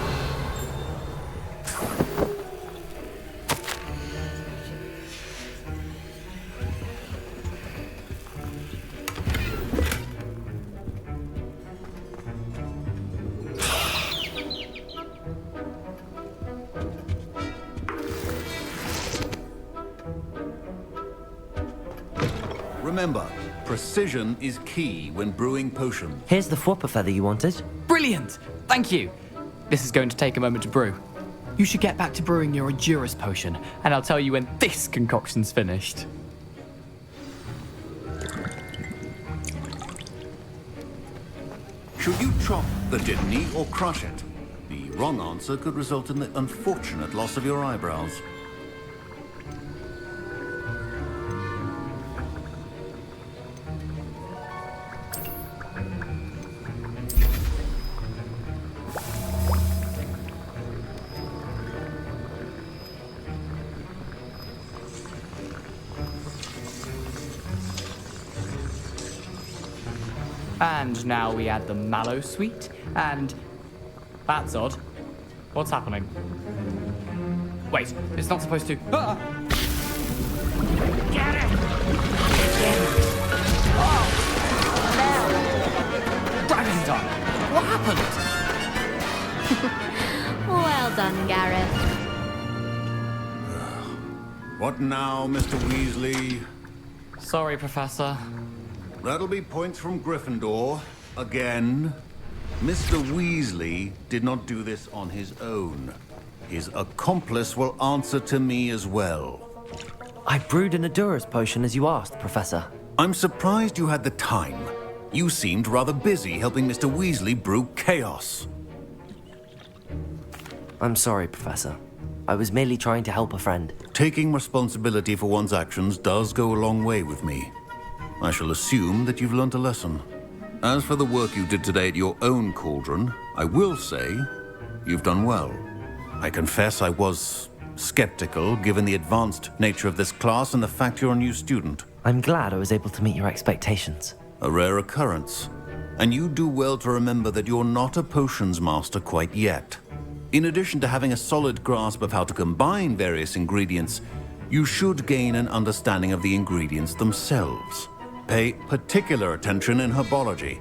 Speaker 22: Remember, precision is key when brewing potions.
Speaker 4: Here's the Fwopper feather you wanted.
Speaker 3: Brilliant! Thank you. This is going to take a moment to brew. You should get back to brewing your Endurus potion, and I'll tell you when this concoction's finished.
Speaker 22: Should you chop the Dittany or crush it? The wrong answer could result in the unfortunate loss of your eyebrows.
Speaker 3: And now we add the mallow sweet, and... That's odd. What's happening? Wait, it's not supposed to... Ah! Get it! Oh! Dragon done! What happened?
Speaker 10: Well done, Gareth.
Speaker 22: What now, Mr. Weasley?
Speaker 3: Sorry, Professor.
Speaker 22: That'll be points from Gryffindor. Again. Mr. Weasley did not do this on his own. His accomplice will answer to me as well.
Speaker 4: I brewed an Endurus potion as you asked, Professor.
Speaker 22: I'm surprised you had the time. You seemed rather busy helping Mr. Weasley brew chaos.
Speaker 4: I'm sorry, Professor. I was merely trying to help a friend.
Speaker 22: Taking responsibility for one's actions does go a long way with me. I shall assume that you've learnt a lesson. As for the work you did today at your own cauldron, I will say you've done well. I confess I was skeptical, given the advanced nature of this class and the fact you're a new student.
Speaker 4: I'm glad I was able to meet your expectations.
Speaker 22: A rare occurrence. And you do well to remember that you're not a potions master quite yet. In addition to having a solid grasp of how to combine various ingredients, you should gain an understanding of the ingredients themselves. Pay particular attention in herbology.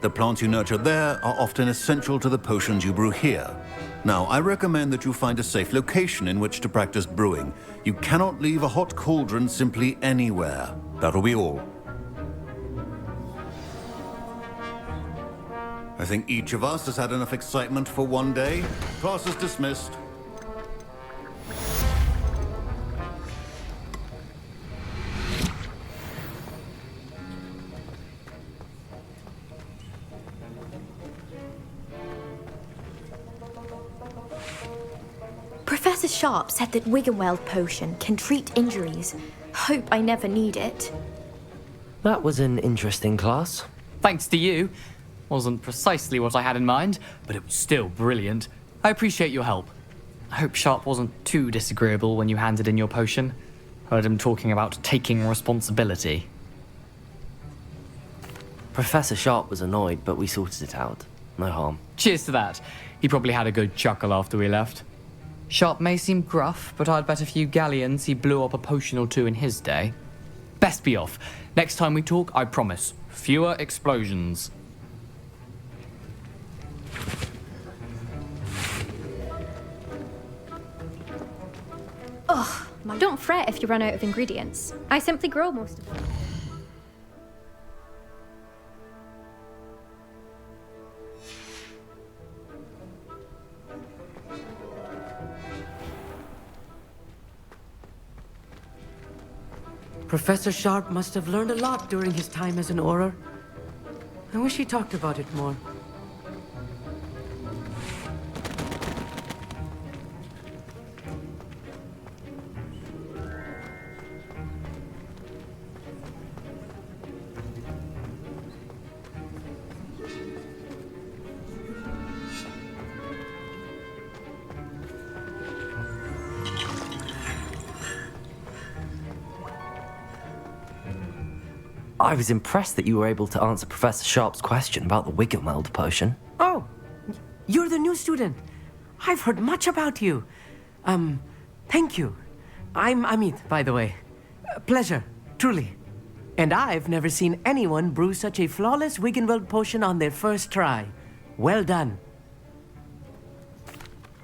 Speaker 22: The plants you nurture there are often essential to the potions you brew here. Now, I recommend that you find a safe location in which to practice brewing. You cannot leave a hot cauldron simply anywhere. That'll be all. I think each of us has had enough excitement for one day. Class is dismissed.
Speaker 10: Professor Sharp said that Wiggenweld potion can treat injuries. Hope I never need it.
Speaker 4: That was an interesting class.
Speaker 3: Thanks to you. Wasn't precisely what I had in mind, but it was still brilliant. I appreciate your help. I hope Sharp wasn't too disagreeable when you handed in your potion. Heard him talking about taking responsibility.
Speaker 4: Professor Sharp was annoyed, but we sorted it out. No harm.
Speaker 3: Cheers to that. He probably had a good chuckle after we left. Sharp may seem gruff, but I'd bet a few galleons he blew up a potion or two in his day. Best be off. Next time we talk, I promise, fewer explosions.
Speaker 10: Ugh, don't fret if you run out of ingredients. I simply grow most of them.
Speaker 23: Professor Sharp must have learned a lot during his time as an Auror. I wish he talked about it more.
Speaker 4: I was impressed that you were able to answer Professor Sharp's question about the Wiggenweld potion.
Speaker 23: Oh, you're the new student. I've heard much about you. Thank you. I'm Amit, by the way. Pleasure, truly. And I've never seen anyone brew such a flawless Wiggenweld potion on their first try. Well done.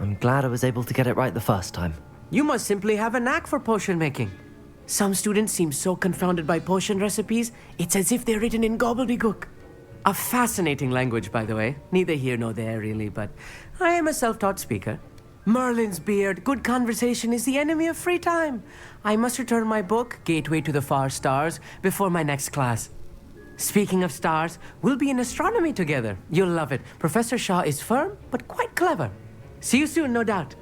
Speaker 4: I'm glad I was able to get it right the first time.
Speaker 23: You must simply have a knack for potion making. Some students seem so confounded by potion recipes, it's as if they're written in gobbledygook. A fascinating language, by the way. Neither here nor there, really, but I am a self-taught speaker. Merlin's beard, good conversation is the enemy of free time. I must return my book, Gateway to the Far Stars, before my next class. Speaking of stars, we'll be in astronomy together. You'll love it. Professor Shaw is firm, but quite clever. See you soon, no doubt.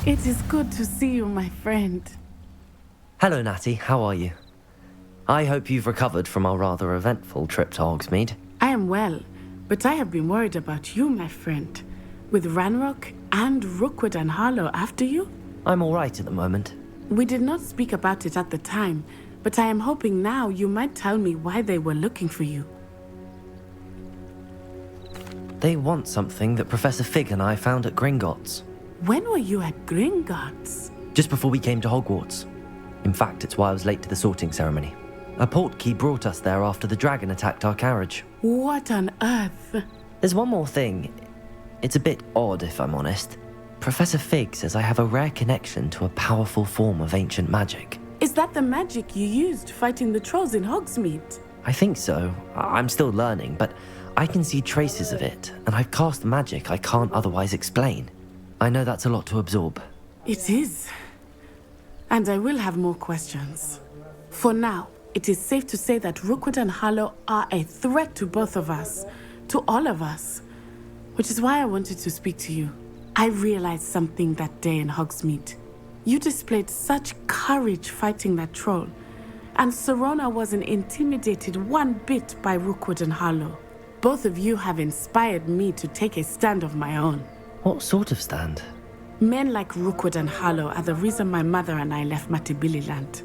Speaker 18: It is good to see you, my friend.
Speaker 4: Hello, Natty. How are you? I hope you've recovered from our rather eventful trip to Hogsmeade.
Speaker 18: I am well, but I have been worried about you, my friend. With Ranrock and Rookwood and Harlow after you?
Speaker 4: I'm all right at the moment.
Speaker 18: We did not speak about it at the time, but I am hoping now you might tell me why they were looking for you.
Speaker 4: They want something that Professor Fig and I found at Gringotts.
Speaker 18: When were you at Gringotts?
Speaker 4: Just before we came to Hogwarts. In fact, it's why I was late to the sorting ceremony. A portkey brought us there after the dragon attacked our carriage.
Speaker 18: What on earth?
Speaker 4: There's one more thing. It's a bit odd, if I'm honest. Professor Fig says I have a rare connection to a powerful form of ancient magic.
Speaker 18: Is that the magic you used fighting the trolls in Hogsmeade?
Speaker 4: I think so. I'm still learning, but I can see traces of it, and I've cast magic I can't otherwise explain. I know that's a lot to absorb.
Speaker 18: It is. And I will have more questions. For now, it is safe to say that Rookwood and Harlow are a threat to both of us, to all of us. Which is why I wanted to speak to you. I realized something that day in Hogsmeade. You displayed such courage fighting that troll, and Serona wasn't intimidated one bit by Rookwood and Harlow. Both of you have inspired me to take a stand of my own.
Speaker 4: What sort of stand?
Speaker 18: Men like Rookwood and Harlow are the reason my mother and I left Matibili land.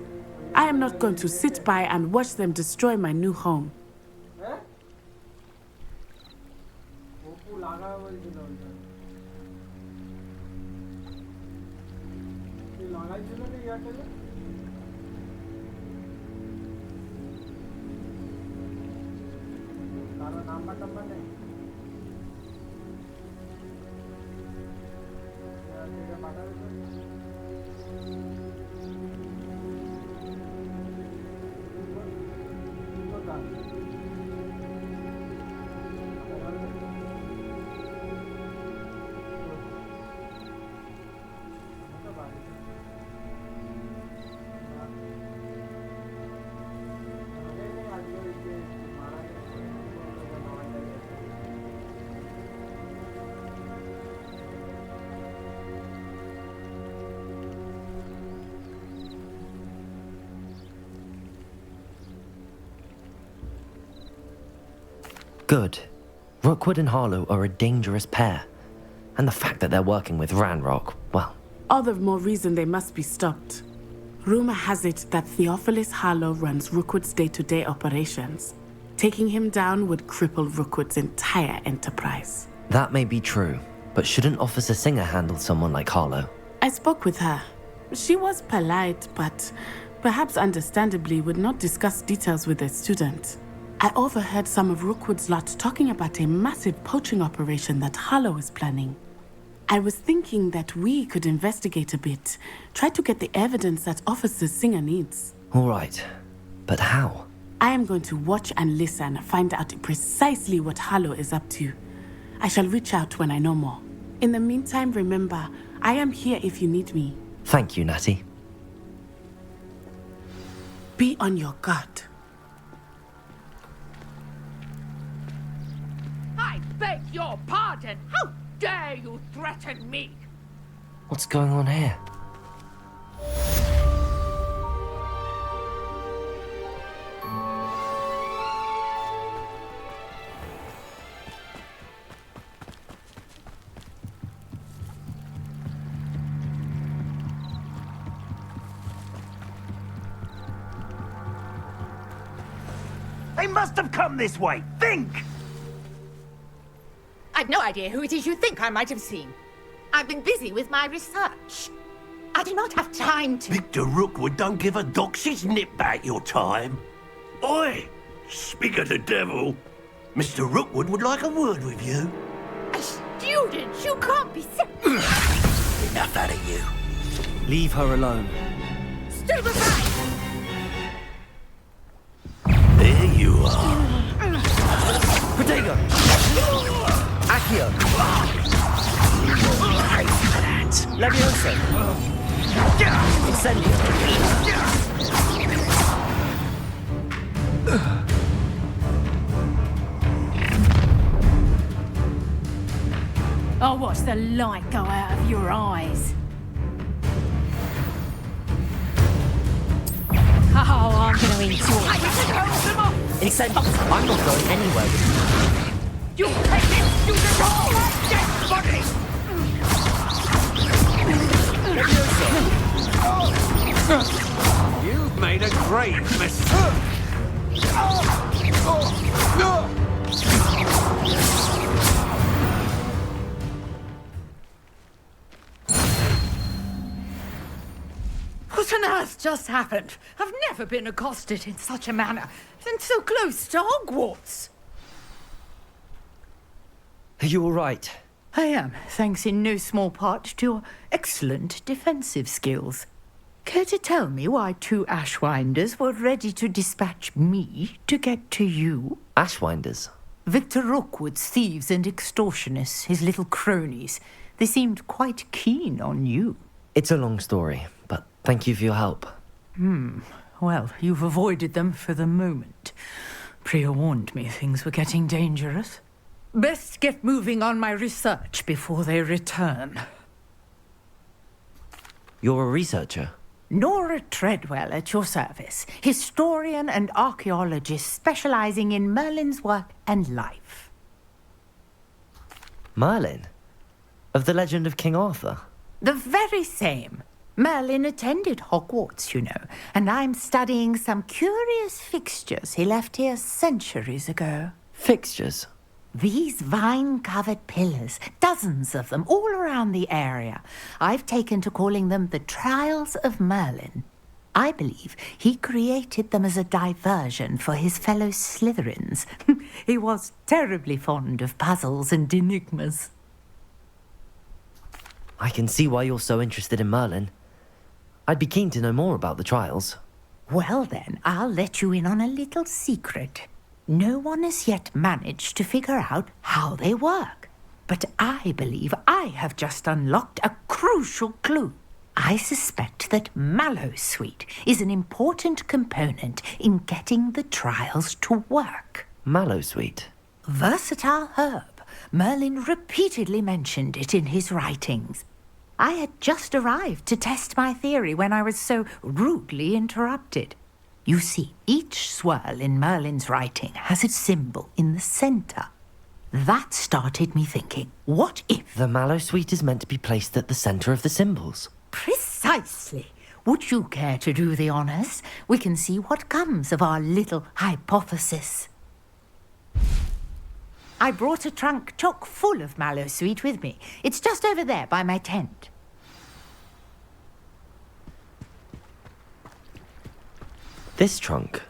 Speaker 18: I am not going to sit by and watch them destroy my new home.
Speaker 4: Good. Rookwood and Harlow are a dangerous pair. And the fact that they're working with Ranrock, well...
Speaker 18: All the more reason they must be stopped. Rumor has it that Theophilus Harlow runs Rookwood's day-to-day operations. Taking him down would cripple Rookwood's entire enterprise.
Speaker 4: That may be true, but shouldn't Officer Singer handle someone like Harlow?
Speaker 18: I spoke with her. She was polite, but perhaps understandably would not discuss details with a student. I overheard some of Rookwood's lot talking about a massive poaching operation that Harlow is planning. I was thinking that we could investigate a bit, try to get the evidence that Officer Singer needs.
Speaker 4: All right, but how?
Speaker 18: I am going to watch and listen, find out precisely what Harlow is up to. I shall reach out when I know more. In the meantime, remember, I am here if you need me.
Speaker 4: Thank you, Natty.
Speaker 18: Be on your guard.
Speaker 1: I beg your pardon. How dare you threaten me?
Speaker 4: What's going on here?
Speaker 11: They must have come this way. Think!
Speaker 1: I've no idea who it is you think I might have seen. I've been busy with my research. I do not have time to...
Speaker 11: Victor Rookwood don't give a doxy's nip back your time. Oi! Speak of the devil. Mr. Rookwood would like a word with you.
Speaker 1: A student? You can't be so...
Speaker 11: Enough out of you.
Speaker 4: Leave her alone.
Speaker 1: Stupefy!
Speaker 11: There you are.
Speaker 4: Protego! Accio! Levioso! Incendio!
Speaker 19: I'll watch the light go out of your eyes. Oh, I'm going to enjoy it.
Speaker 4: Incendio! I'm not going anywhere with you.
Speaker 1: You take this, you devour my dead body!
Speaker 11: You've made a great mistake.
Speaker 1: What on earth just happened? I've never been accosted in such a manner, and so close to Hogwarts.
Speaker 4: Are you all right?
Speaker 17: I am, thanks in no small part to your excellent defensive skills. Care to tell me why two Ashwinders were ready to dispatch me to get to you?
Speaker 4: Ashwinders?
Speaker 17: Victor Rookwood's thieves and extortionists, his little cronies. They seemed quite keen on you.
Speaker 4: It's a long story, but thank you for your help.
Speaker 17: Well, you've avoided them for the moment. Priya warned me things were getting dangerous. Best get moving on my research before they return.
Speaker 4: You're a researcher?
Speaker 17: Nora Treadwell at your service, historian and archaeologist specializing in Merlin's work and life.
Speaker 4: Merlin? Of the legend of King Arthur?
Speaker 17: The very same. Merlin attended Hogwarts, you know, and I'm studying some curious fixtures he left here centuries ago.
Speaker 4: Fixtures?
Speaker 17: These vine-covered pillars, dozens of them, all around the area. I've taken to calling them the Trials of Merlin. I believe he created them as a diversion for his fellow Slytherins. He was terribly fond of puzzles and enigmas.
Speaker 4: I can see why you're so interested in Merlin. I'd be keen to know more about the trials.
Speaker 17: Well then, I'll let you in on a little secret. No one has yet managed to figure out how they work. But I believe I have just unlocked a crucial clue. I suspect that Mallowsweet is an important component in getting the trials to work.
Speaker 4: Mallowsweet?
Speaker 17: Versatile herb. Merlin repeatedly mentioned it in his writings. I had just arrived to test my theory when I was so rudely interrupted. You see, each swirl in Merlin's writing has a symbol in the center. That started me thinking, what if...
Speaker 4: The mallow sweet is meant to be placed at the center of the symbols.
Speaker 17: Precisely. Would you care to do the honors? We can see what comes of our little hypothesis. I brought a trunk chock full of mallow sweet with me. It's just over there by my tent.
Speaker 4: This trunk?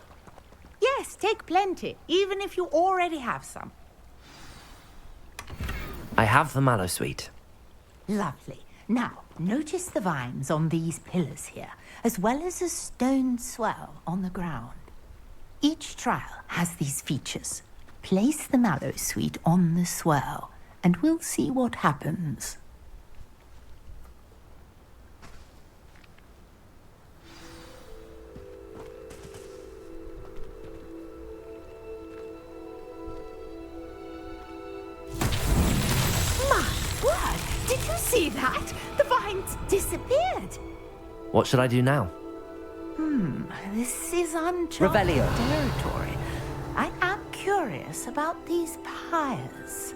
Speaker 17: Yes, take plenty, even if you already have some.
Speaker 4: I have the mallow sweet.
Speaker 17: Lovely. Now, notice the vines on these pillars here, as well as a stone swell on the ground. Each trial has these features. Place the mallow sweet on the swell, and we'll see what happens. Did you see that? The vines disappeared.
Speaker 4: What should I do now?
Speaker 17: This is uncharted
Speaker 4: Revelio.
Speaker 17: territory. I am curious about these pyres.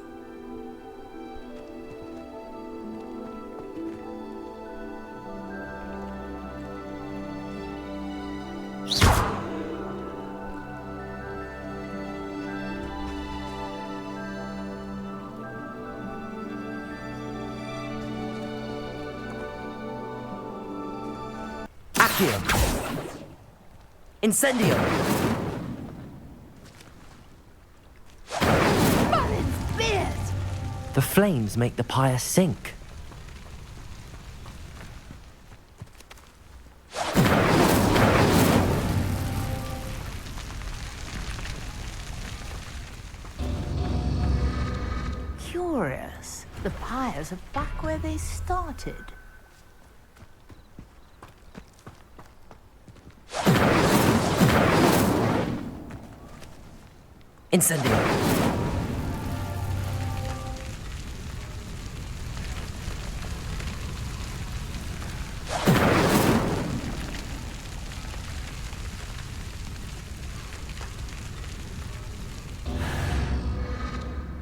Speaker 4: Incendio!
Speaker 17: Merlin's beard!
Speaker 4: The flames make the pyre sink.
Speaker 17: Curious. The pyres are back where they started.
Speaker 4: Incendio!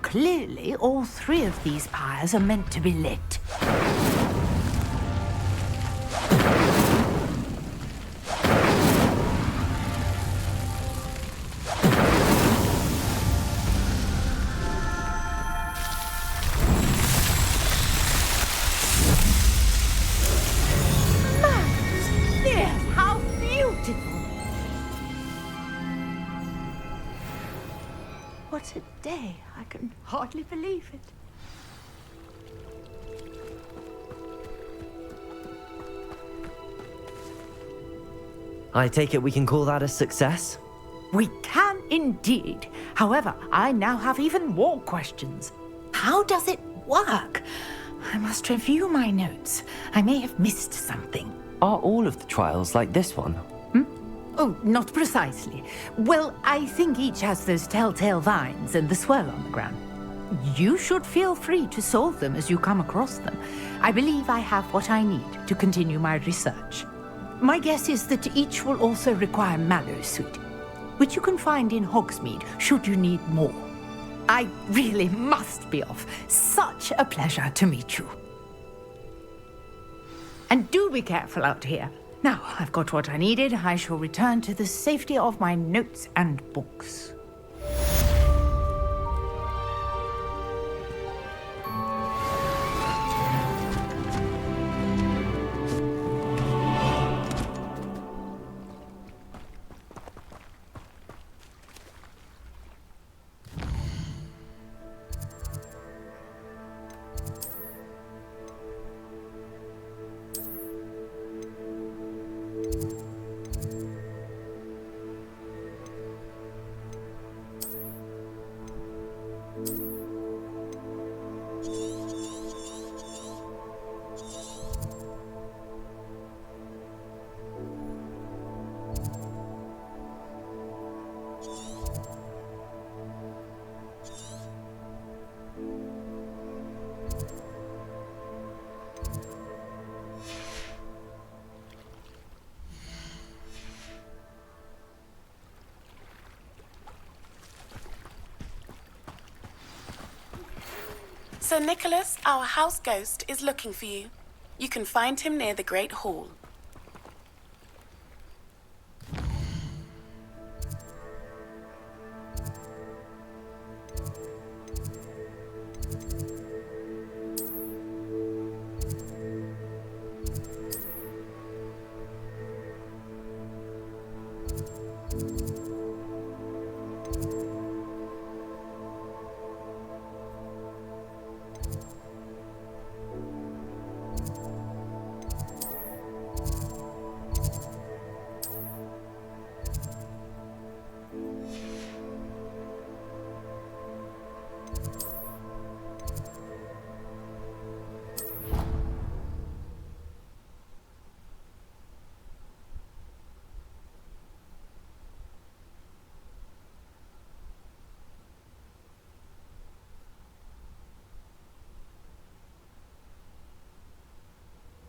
Speaker 17: Clearly, all three of these pyres are meant to be lit. What a day. I can hardly believe it.
Speaker 4: I take it we can call that a success?
Speaker 17: We can indeed. However, I now have even more questions. How does it work? I must review my notes. I may have missed something.
Speaker 4: Are all of the trials like this one?
Speaker 17: Oh, not precisely. Well, I think each has those telltale vines and the swirl on the ground. You should feel free to solve them as you come across them. I believe I have what I need to continue my research. My guess is that each will also require mallow sweet, which you can find in Hogsmeade should you need more. I really must be off. Such a pleasure to meet you. And do be careful out here. Now, I've got what I needed. I shall return to the safety of my notes and books.
Speaker 18: Sir Nicholas, our house ghost, is looking for you. You can find him near the Great Hall.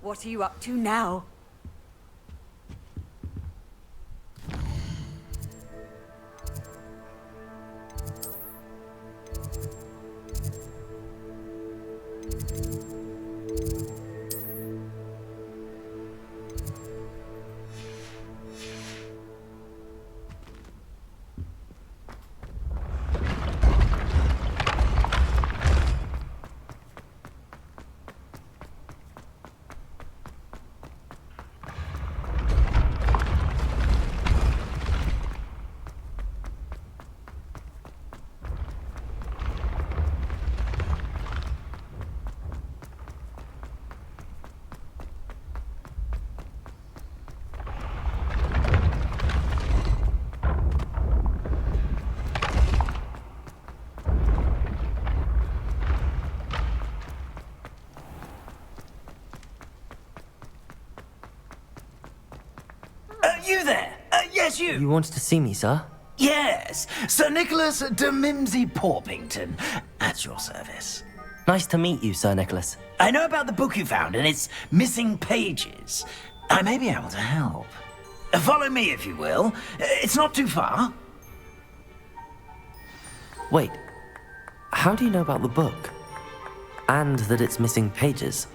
Speaker 21: What are you up to now?
Speaker 13: You there? Yes, you.
Speaker 4: You wanted to see me, sir?
Speaker 13: Yes, Sir Nicholas de Mimsy Porpington, at your service.
Speaker 4: Nice to meet you, Sir Nicholas.
Speaker 13: I know about the book you found and its missing pages. I may be able to help. Follow me, if you will. It's not too far.
Speaker 4: Wait, how do you know about the book? And that it's missing pages?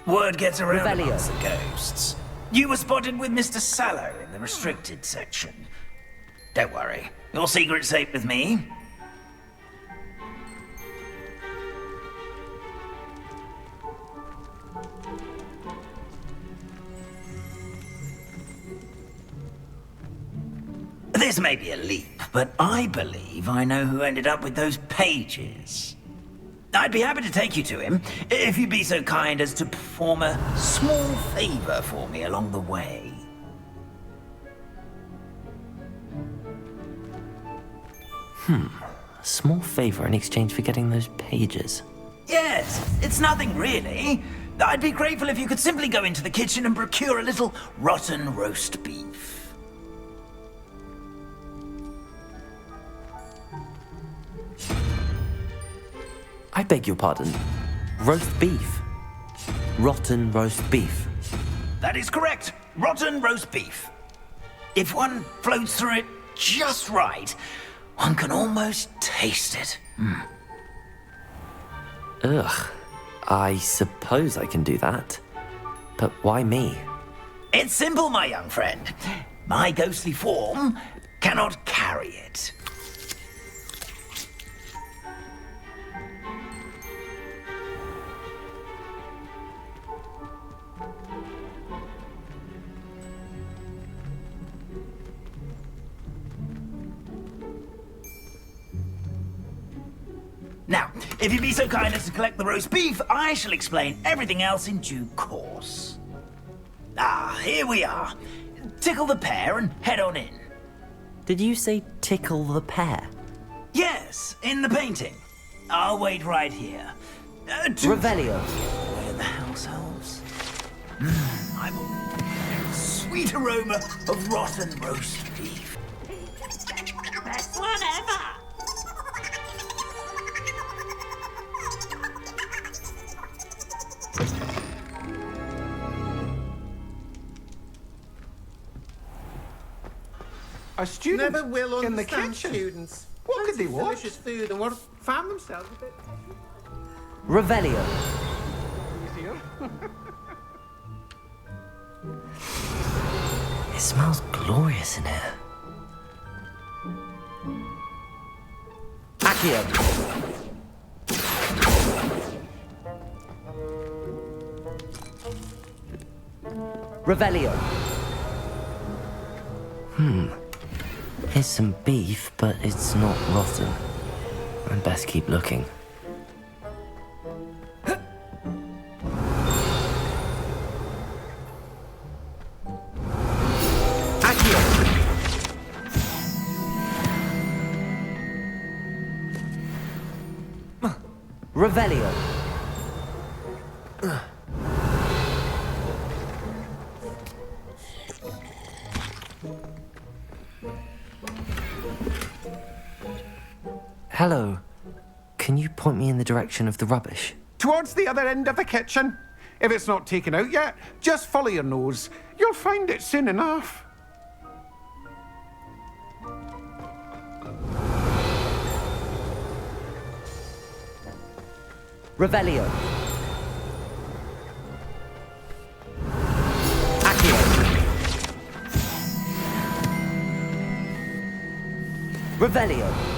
Speaker 13: Word gets around
Speaker 4: Revelio.
Speaker 13: amongst the ghosts. You were spotted with Mr. Sallow in the restricted section. Don't worry, your secret's safe with me. This may be a leap, but I believe I know who ended up with those pages. I'd be happy to take you to him, if you'd be so kind as to perform a small favor for me along the way.
Speaker 4: A small favor in exchange for getting those pages.
Speaker 13: Yes, it's nothing really. I'd be grateful if you could simply go into the kitchen and procure a little rotten roast beef.
Speaker 4: I beg your pardon. Roast beef. Rotten roast beef.
Speaker 13: That is correct. Rotten roast beef. If one floats through it just right, one can almost taste it.
Speaker 4: Ugh. I suppose I can do that. But why me?
Speaker 13: It's simple, my young friend. My ghostly form cannot carry it. Now, if you'd be so kind as to collect the roast beef, I shall explain everything else in due course. Ah, here we are. Tickle the pear and head on in.
Speaker 4: Did you say tickle the pear?
Speaker 13: Yes, in the painting. I'll wait right here.
Speaker 4: Revelio.
Speaker 13: Where the house elves? I'm a sweet aroma of rotten roast beef.
Speaker 14: Best one ever!
Speaker 16: A student
Speaker 24: never will
Speaker 16: in the
Speaker 24: understand
Speaker 16: kitchen.
Speaker 24: students.
Speaker 16: What could they want?
Speaker 24: Delicious food and what found themselves a bit.
Speaker 4: Revelio. It smells glorious in here. Accio. Revelio. Here's some beef, but it's not rotten. I'd best keep looking. Accio. Revelio. Hello. Can you point me in the direction of the rubbish?
Speaker 12: Towards the other end of the kitchen. If it's not taken out yet, just follow your nose. You'll find it soon enough.
Speaker 4: Revelio. Accio. Revelio.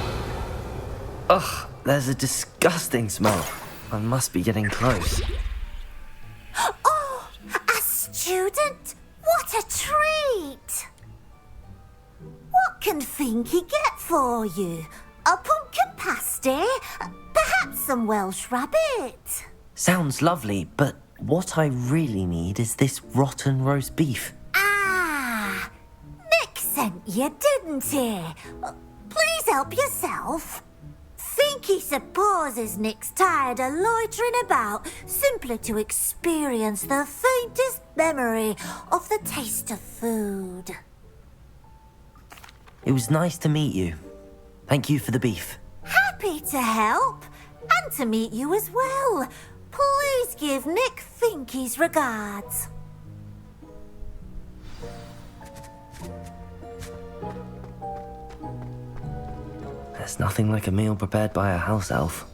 Speaker 4: Ugh, there's a disgusting smell. I must be getting close.
Speaker 14: Oh, a student? What a treat! What can Finky get for you? A pumpkin pasty? Perhaps some Welsh rabbit?
Speaker 4: Sounds lovely, but what I really need is this rotten roast beef.
Speaker 14: Ah, Nick sent you, didn't he? Please help yourself. Finky supposes Nick's tired of loitering about simply to experience the faintest memory of the taste of food.
Speaker 4: It was nice to meet you. Thank you for the beef.
Speaker 14: Happy to help, and to meet you as well. Please give Nick Finky's regards.
Speaker 4: There's nothing like a meal prepared by a house elf.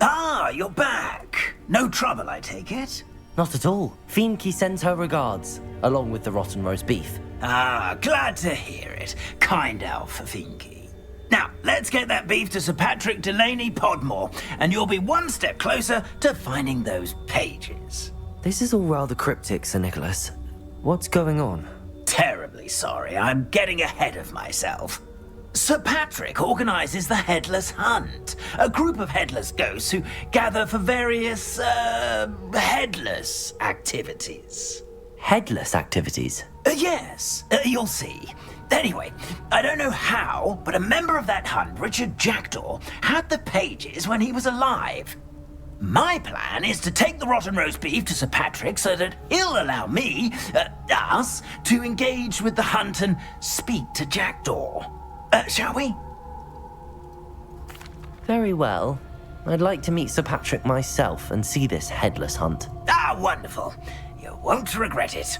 Speaker 13: Ah, you're back. No trouble, I take it?
Speaker 4: Not at all. Fienke sends her regards, along with the rotten roast beef.
Speaker 13: Ah, glad to hear it. Kind elf, Finky. Now, let's get that beef to Sir Patrick Delaney Podmore, and you'll be one step closer to finding those pages.
Speaker 4: This is all rather cryptic, Sir Nicholas. What's going on?
Speaker 13: Terribly sorry, I'm getting ahead of myself. Sir Patrick organises the Headless Hunt, a group of headless ghosts who gather for various, headless activities.
Speaker 4: Headless activities?
Speaker 13: Yes, you'll see. Anyway, I don't know how, but a member of that hunt, Richard Jackdaw, had the pages when he was alive. My plan is to take the rotten roast beef to Sir Patrick so that he'll allow me, us, to engage with the hunt and speak to Jackdaw. Shall we?
Speaker 4: Very well. I'd like to meet Sir Patrick myself and see this headless hunt.
Speaker 13: Ah, wonderful. You won't regret it.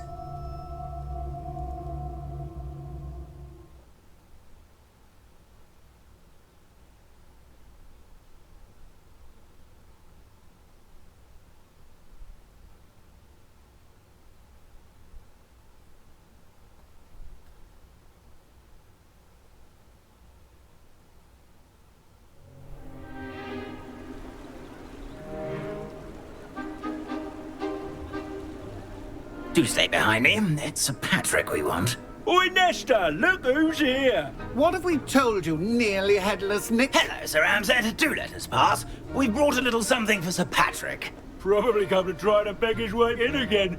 Speaker 13: Do stay behind me. It's Sir Patrick we want.
Speaker 11: Oi, Nesta, look who's here.
Speaker 12: What have we told you, nearly headless Nick?
Speaker 13: Hello, Sir Ramsed. Do let us pass. We brought a little something for Sir Patrick.
Speaker 11: Probably come to try to beg his way in again.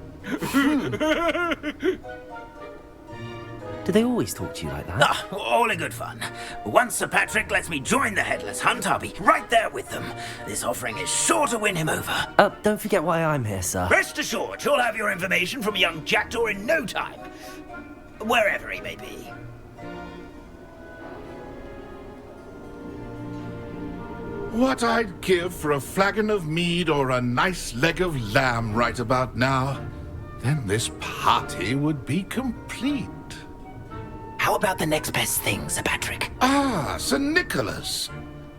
Speaker 4: Do they always talk to you like that?
Speaker 13: Ah, all in good fun. Once Sir Patrick lets me join the Headless Hunt, I'll be right there with them. This offering is sure to win him over.
Speaker 4: Don't forget why I'm here, sir.
Speaker 13: Rest assured, you'll have your information from young Jackdaw in no time. Wherever he may be.
Speaker 5: What I'd give for a flagon of mead or a nice leg of lamb right about now. Then this party would be complete.
Speaker 13: How about the next best thing, Sir Patrick?
Speaker 5: Ah, Sir Nicholas.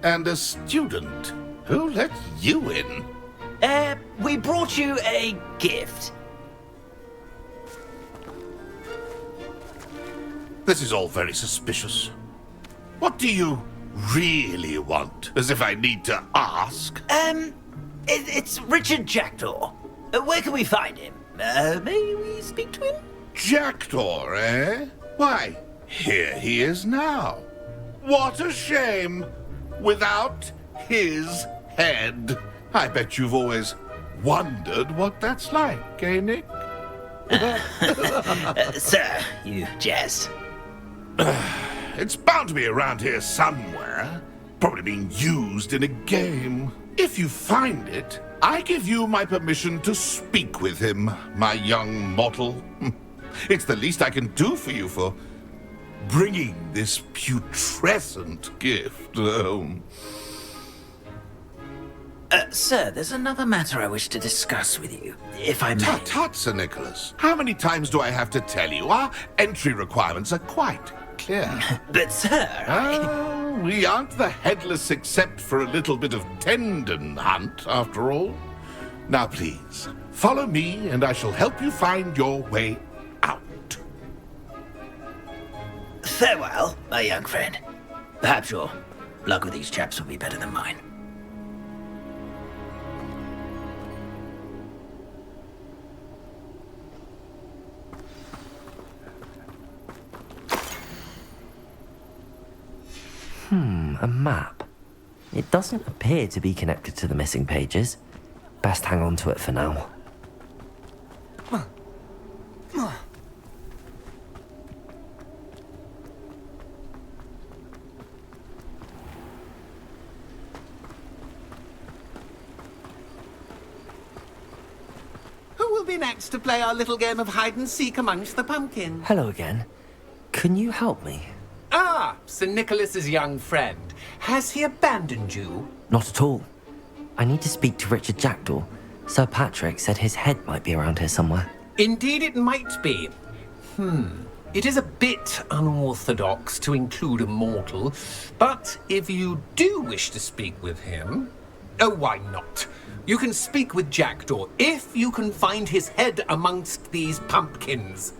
Speaker 5: And a student. Who let you in?
Speaker 13: We brought you a gift.
Speaker 5: This is all very suspicious. What do you really want? As if I need to ask.
Speaker 13: It's Richard Jackdaw. Where can we find him? May we speak to him?
Speaker 5: Jackdaw, eh? Why, here he is now. What a shame. Without his head. I bet you've always wondered what that's like, eh, Nick?
Speaker 13: Sir, you jest.
Speaker 5: It's bound to be around here somewhere. Probably being used in a game. If you find it, I give you my permission to speak with him, my young mortal. It's the least I can do for you for bringing this putrescent gift home.
Speaker 13: Sir, there's another matter I wish to discuss with you, if I may.
Speaker 5: Tut, tut, Sir Nicholas. How many times do I have to tell you? Our entry requirements are quite clear.
Speaker 13: But, sir,
Speaker 5: we aren't the headless except for a little bit of tendon hunt, after all. Now, please, follow me, and I shall help you find your way out.
Speaker 13: Farewell, my young friend. Perhaps your luck with these chaps will be better than mine.
Speaker 4: A map. It doesn't appear to be connected to the missing pages. Best hang on to it for now.
Speaker 12: Who will be next to play our little game of hide and seek amongst the pumpkins?
Speaker 4: Hello again. Can you help me?
Speaker 12: Ah, Sir Nicholas's young friend. Has he abandoned you?
Speaker 4: Not at all. I need to speak to Richard Jackdaw. Sir Patrick said his head might be around here somewhere.
Speaker 12: Indeed it might be. It is a bit unorthodox to include a mortal, but if you do wish to speak with him... Oh, why not? You can speak with Jackdaw if you can find his head amongst these pumpkins.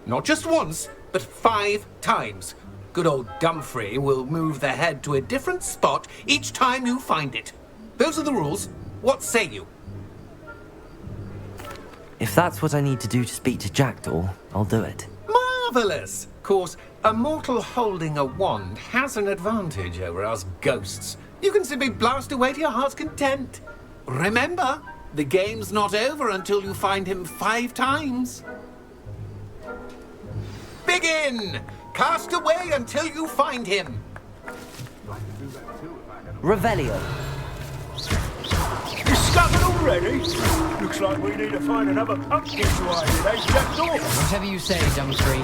Speaker 12: Not just once, but 5 times. Good old Dumfrey will move the head to a different spot each time you find it. Those are the rules. What say you?
Speaker 4: If that's what I need to do to speak to Jackdaw, I'll do it.
Speaker 12: Marvellous! Of course, a mortal holding a wand has an advantage over us ghosts. You can simply blast away to your heart's content. Remember, the game's not over until you find him 5 times. Begin! Cast away until you find him.
Speaker 4: Revelio.
Speaker 11: Discovered already? Looks like we need to find another pumpkin to hide in, eh, Jackdaw?
Speaker 3: Whatever you say, Dumfrey.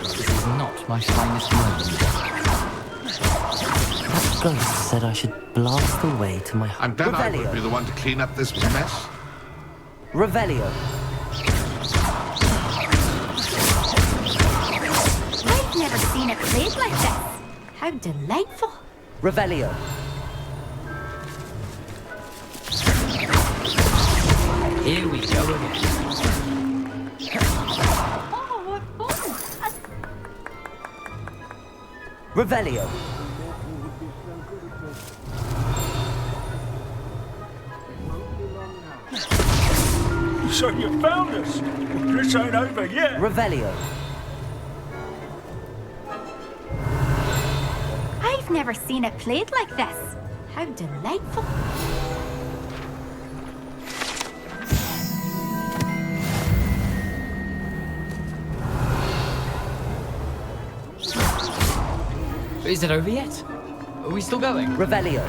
Speaker 3: This is not my finest moment.
Speaker 4: That ghost said I should blast away to my...
Speaker 5: And then I
Speaker 4: Revelio.
Speaker 5: would be the one to clean up this mess.
Speaker 4: Revelio.
Speaker 14: I've never seen it played like this. How delightful.
Speaker 4: Revelio.
Speaker 3: Here we go again.
Speaker 14: Oh, what fun.
Speaker 4: Revelio.
Speaker 11: So you found us. This ain't over yet.
Speaker 4: Revelio.
Speaker 14: I've never seen it played like this. How delightful.
Speaker 3: Is it over yet? Are we still going?
Speaker 4: Revelio.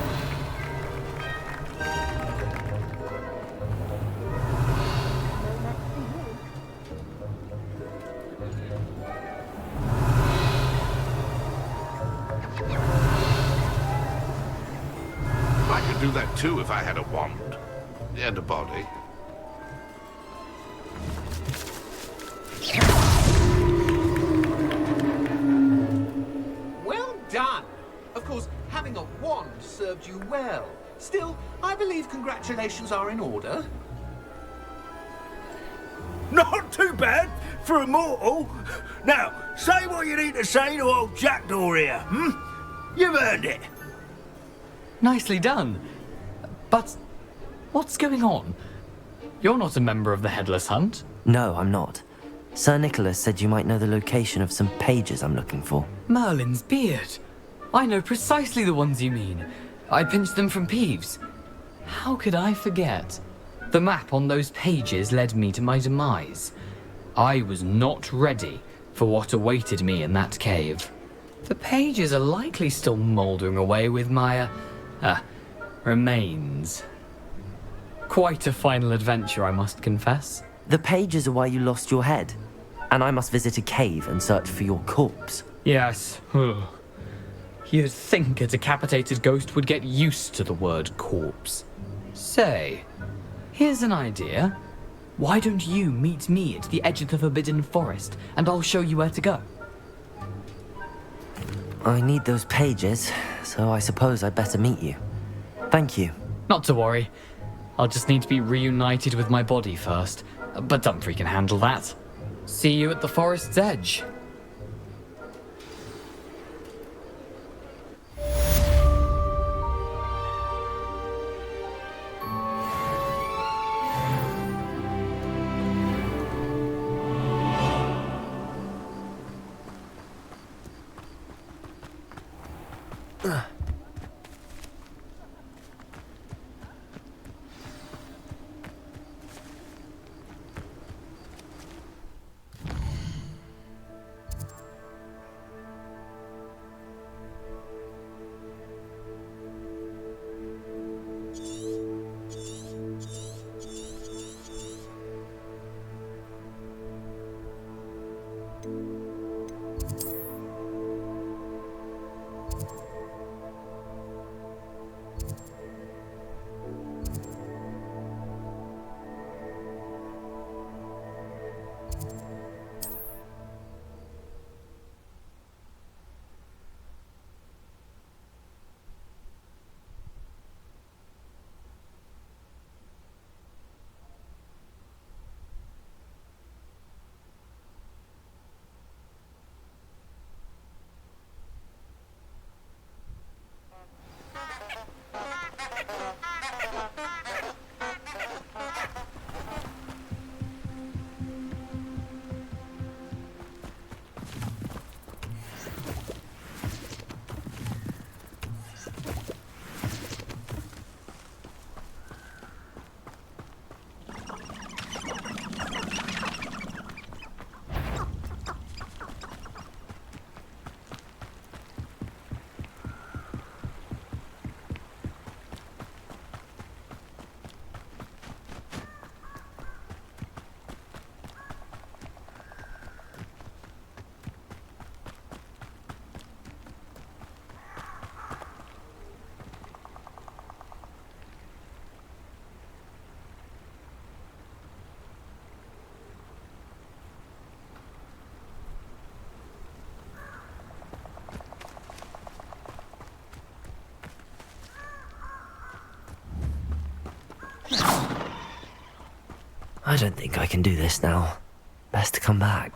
Speaker 5: I could do that too if I had a wand. And a body.
Speaker 12: Well done. Of course, having a wand served you well. Still, I believe congratulations are in order.
Speaker 11: Not too bad for a mortal. Now, say what you need to say to old Jackdaw here, hmm? You've earned it.
Speaker 3: Nicely done. But what's going on? You're not a member of the Headless Hunt.
Speaker 4: No, I'm not. Sir Nicholas said you might know the location of some pages I'm looking for.
Speaker 3: Merlin's beard. I know precisely the ones you mean. I pinched them from Peeves. How could I forget? The map on those pages led me to my demise. I was not ready for what awaited me in that cave. The pages are likely still mouldering away with my, remains. Quite a final adventure, I must confess.
Speaker 4: The pages are why you lost your head, and I must visit a cave and search for your corpse.
Speaker 3: Yes. You'd think a decapitated ghost would get used to the word corpse. Say, here's an idea. Why don't you meet me at the edge of the Forbidden Forest, and I'll show you where to go?
Speaker 4: I need those pages, so I suppose I'd better meet you. Thank you.
Speaker 3: Not to worry. I'll just need to be reunited with my body first, but Dumfries can handle that. See you at the forest's edge.
Speaker 4: I don't think I can do this now. Best to come back.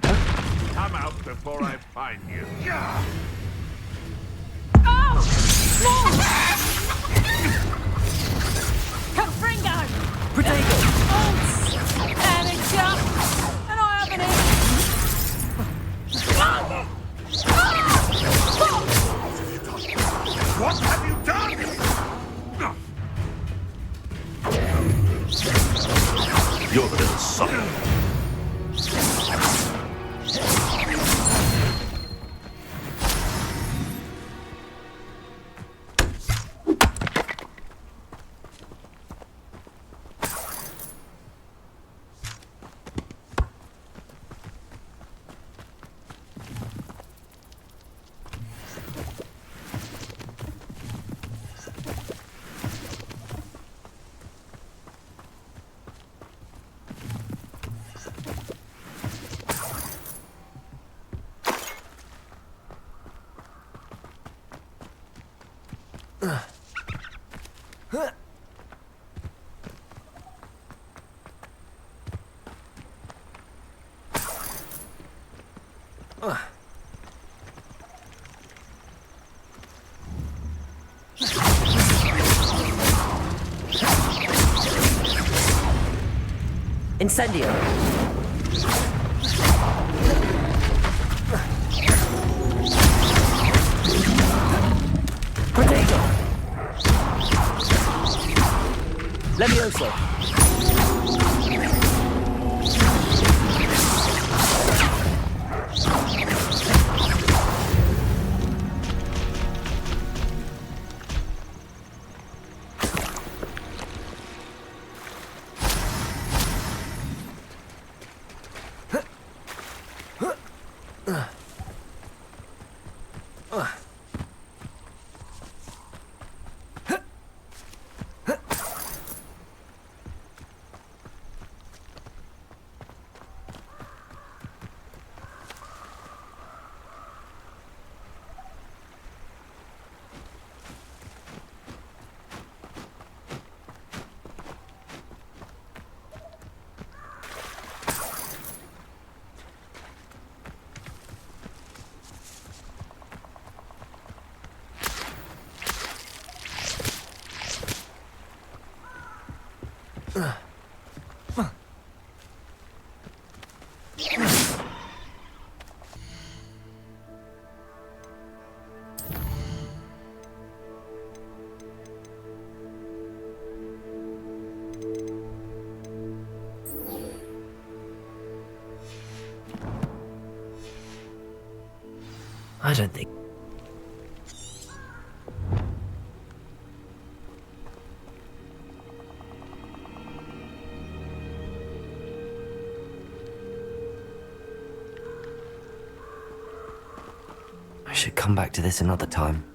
Speaker 5: Come out before I find you. Yeah.
Speaker 19: Oh! Confringo!
Speaker 23: Protego!
Speaker 19: And a jump! And I have an
Speaker 5: What have you done?
Speaker 11: You're the little sucker.
Speaker 23: Incendio! Protego! Levioso!
Speaker 4: I don't think... I should come back to this another time.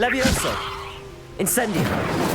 Speaker 23: Levioso! Incendio!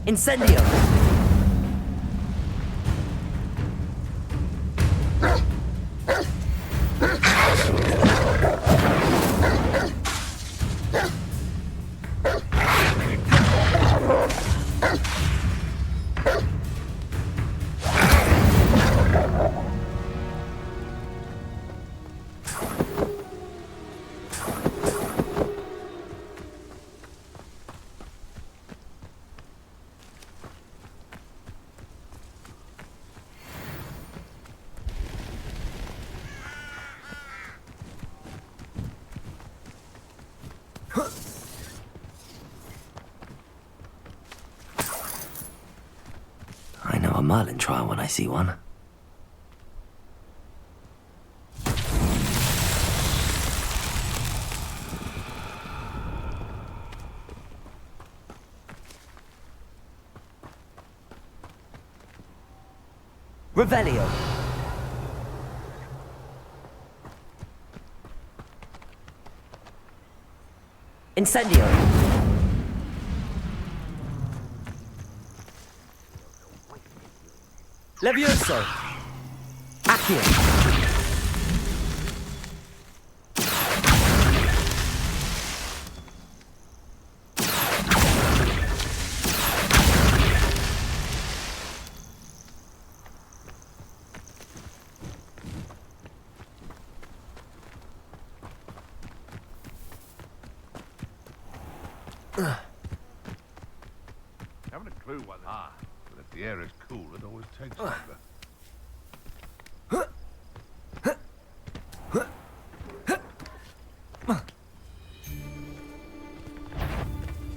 Speaker 4: Incendio! I know a Merlin trial when I see one. Revelio. Incendio. Levioso. Accio.
Speaker 5: Haven't a clue why but if the air is cool, it always takes longer.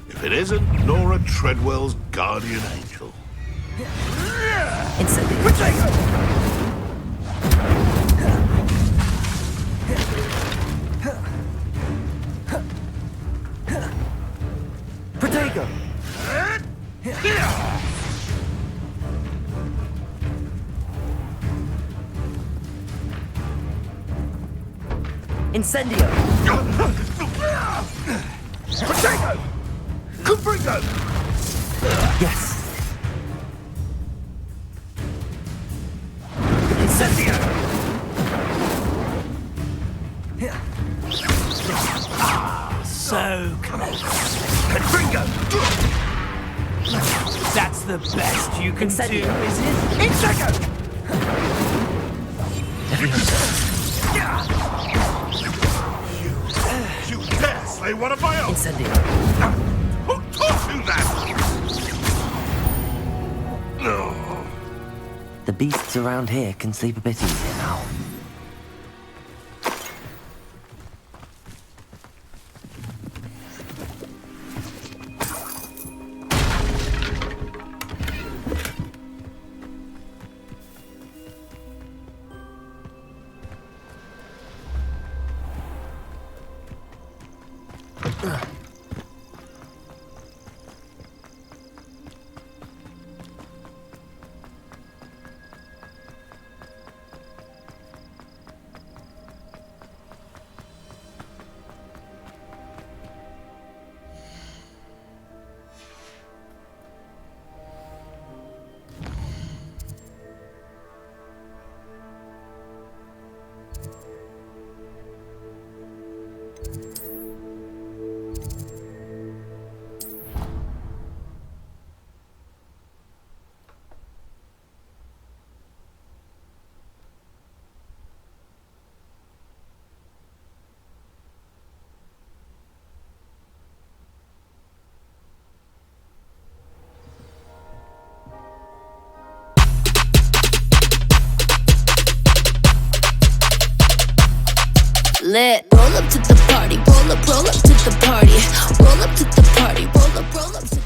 Speaker 5: If it isn't Nora Treadwell's guardian angel.
Speaker 4: Protego! Incendio!
Speaker 5: Protego! Cubrigo!
Speaker 4: Yes.
Speaker 5: Incendio!
Speaker 11: So close.
Speaker 5: Cubrigo!
Speaker 11: That's the best you can do, is it?
Speaker 5: Incendio! You dare slay one of my own!
Speaker 4: Incendio.
Speaker 5: Who taught you that? No.
Speaker 4: The beasts around here can sleep a bit easier now.
Speaker 7: Lit. Roll up to the party, roll up to the party, roll up to the party, roll up to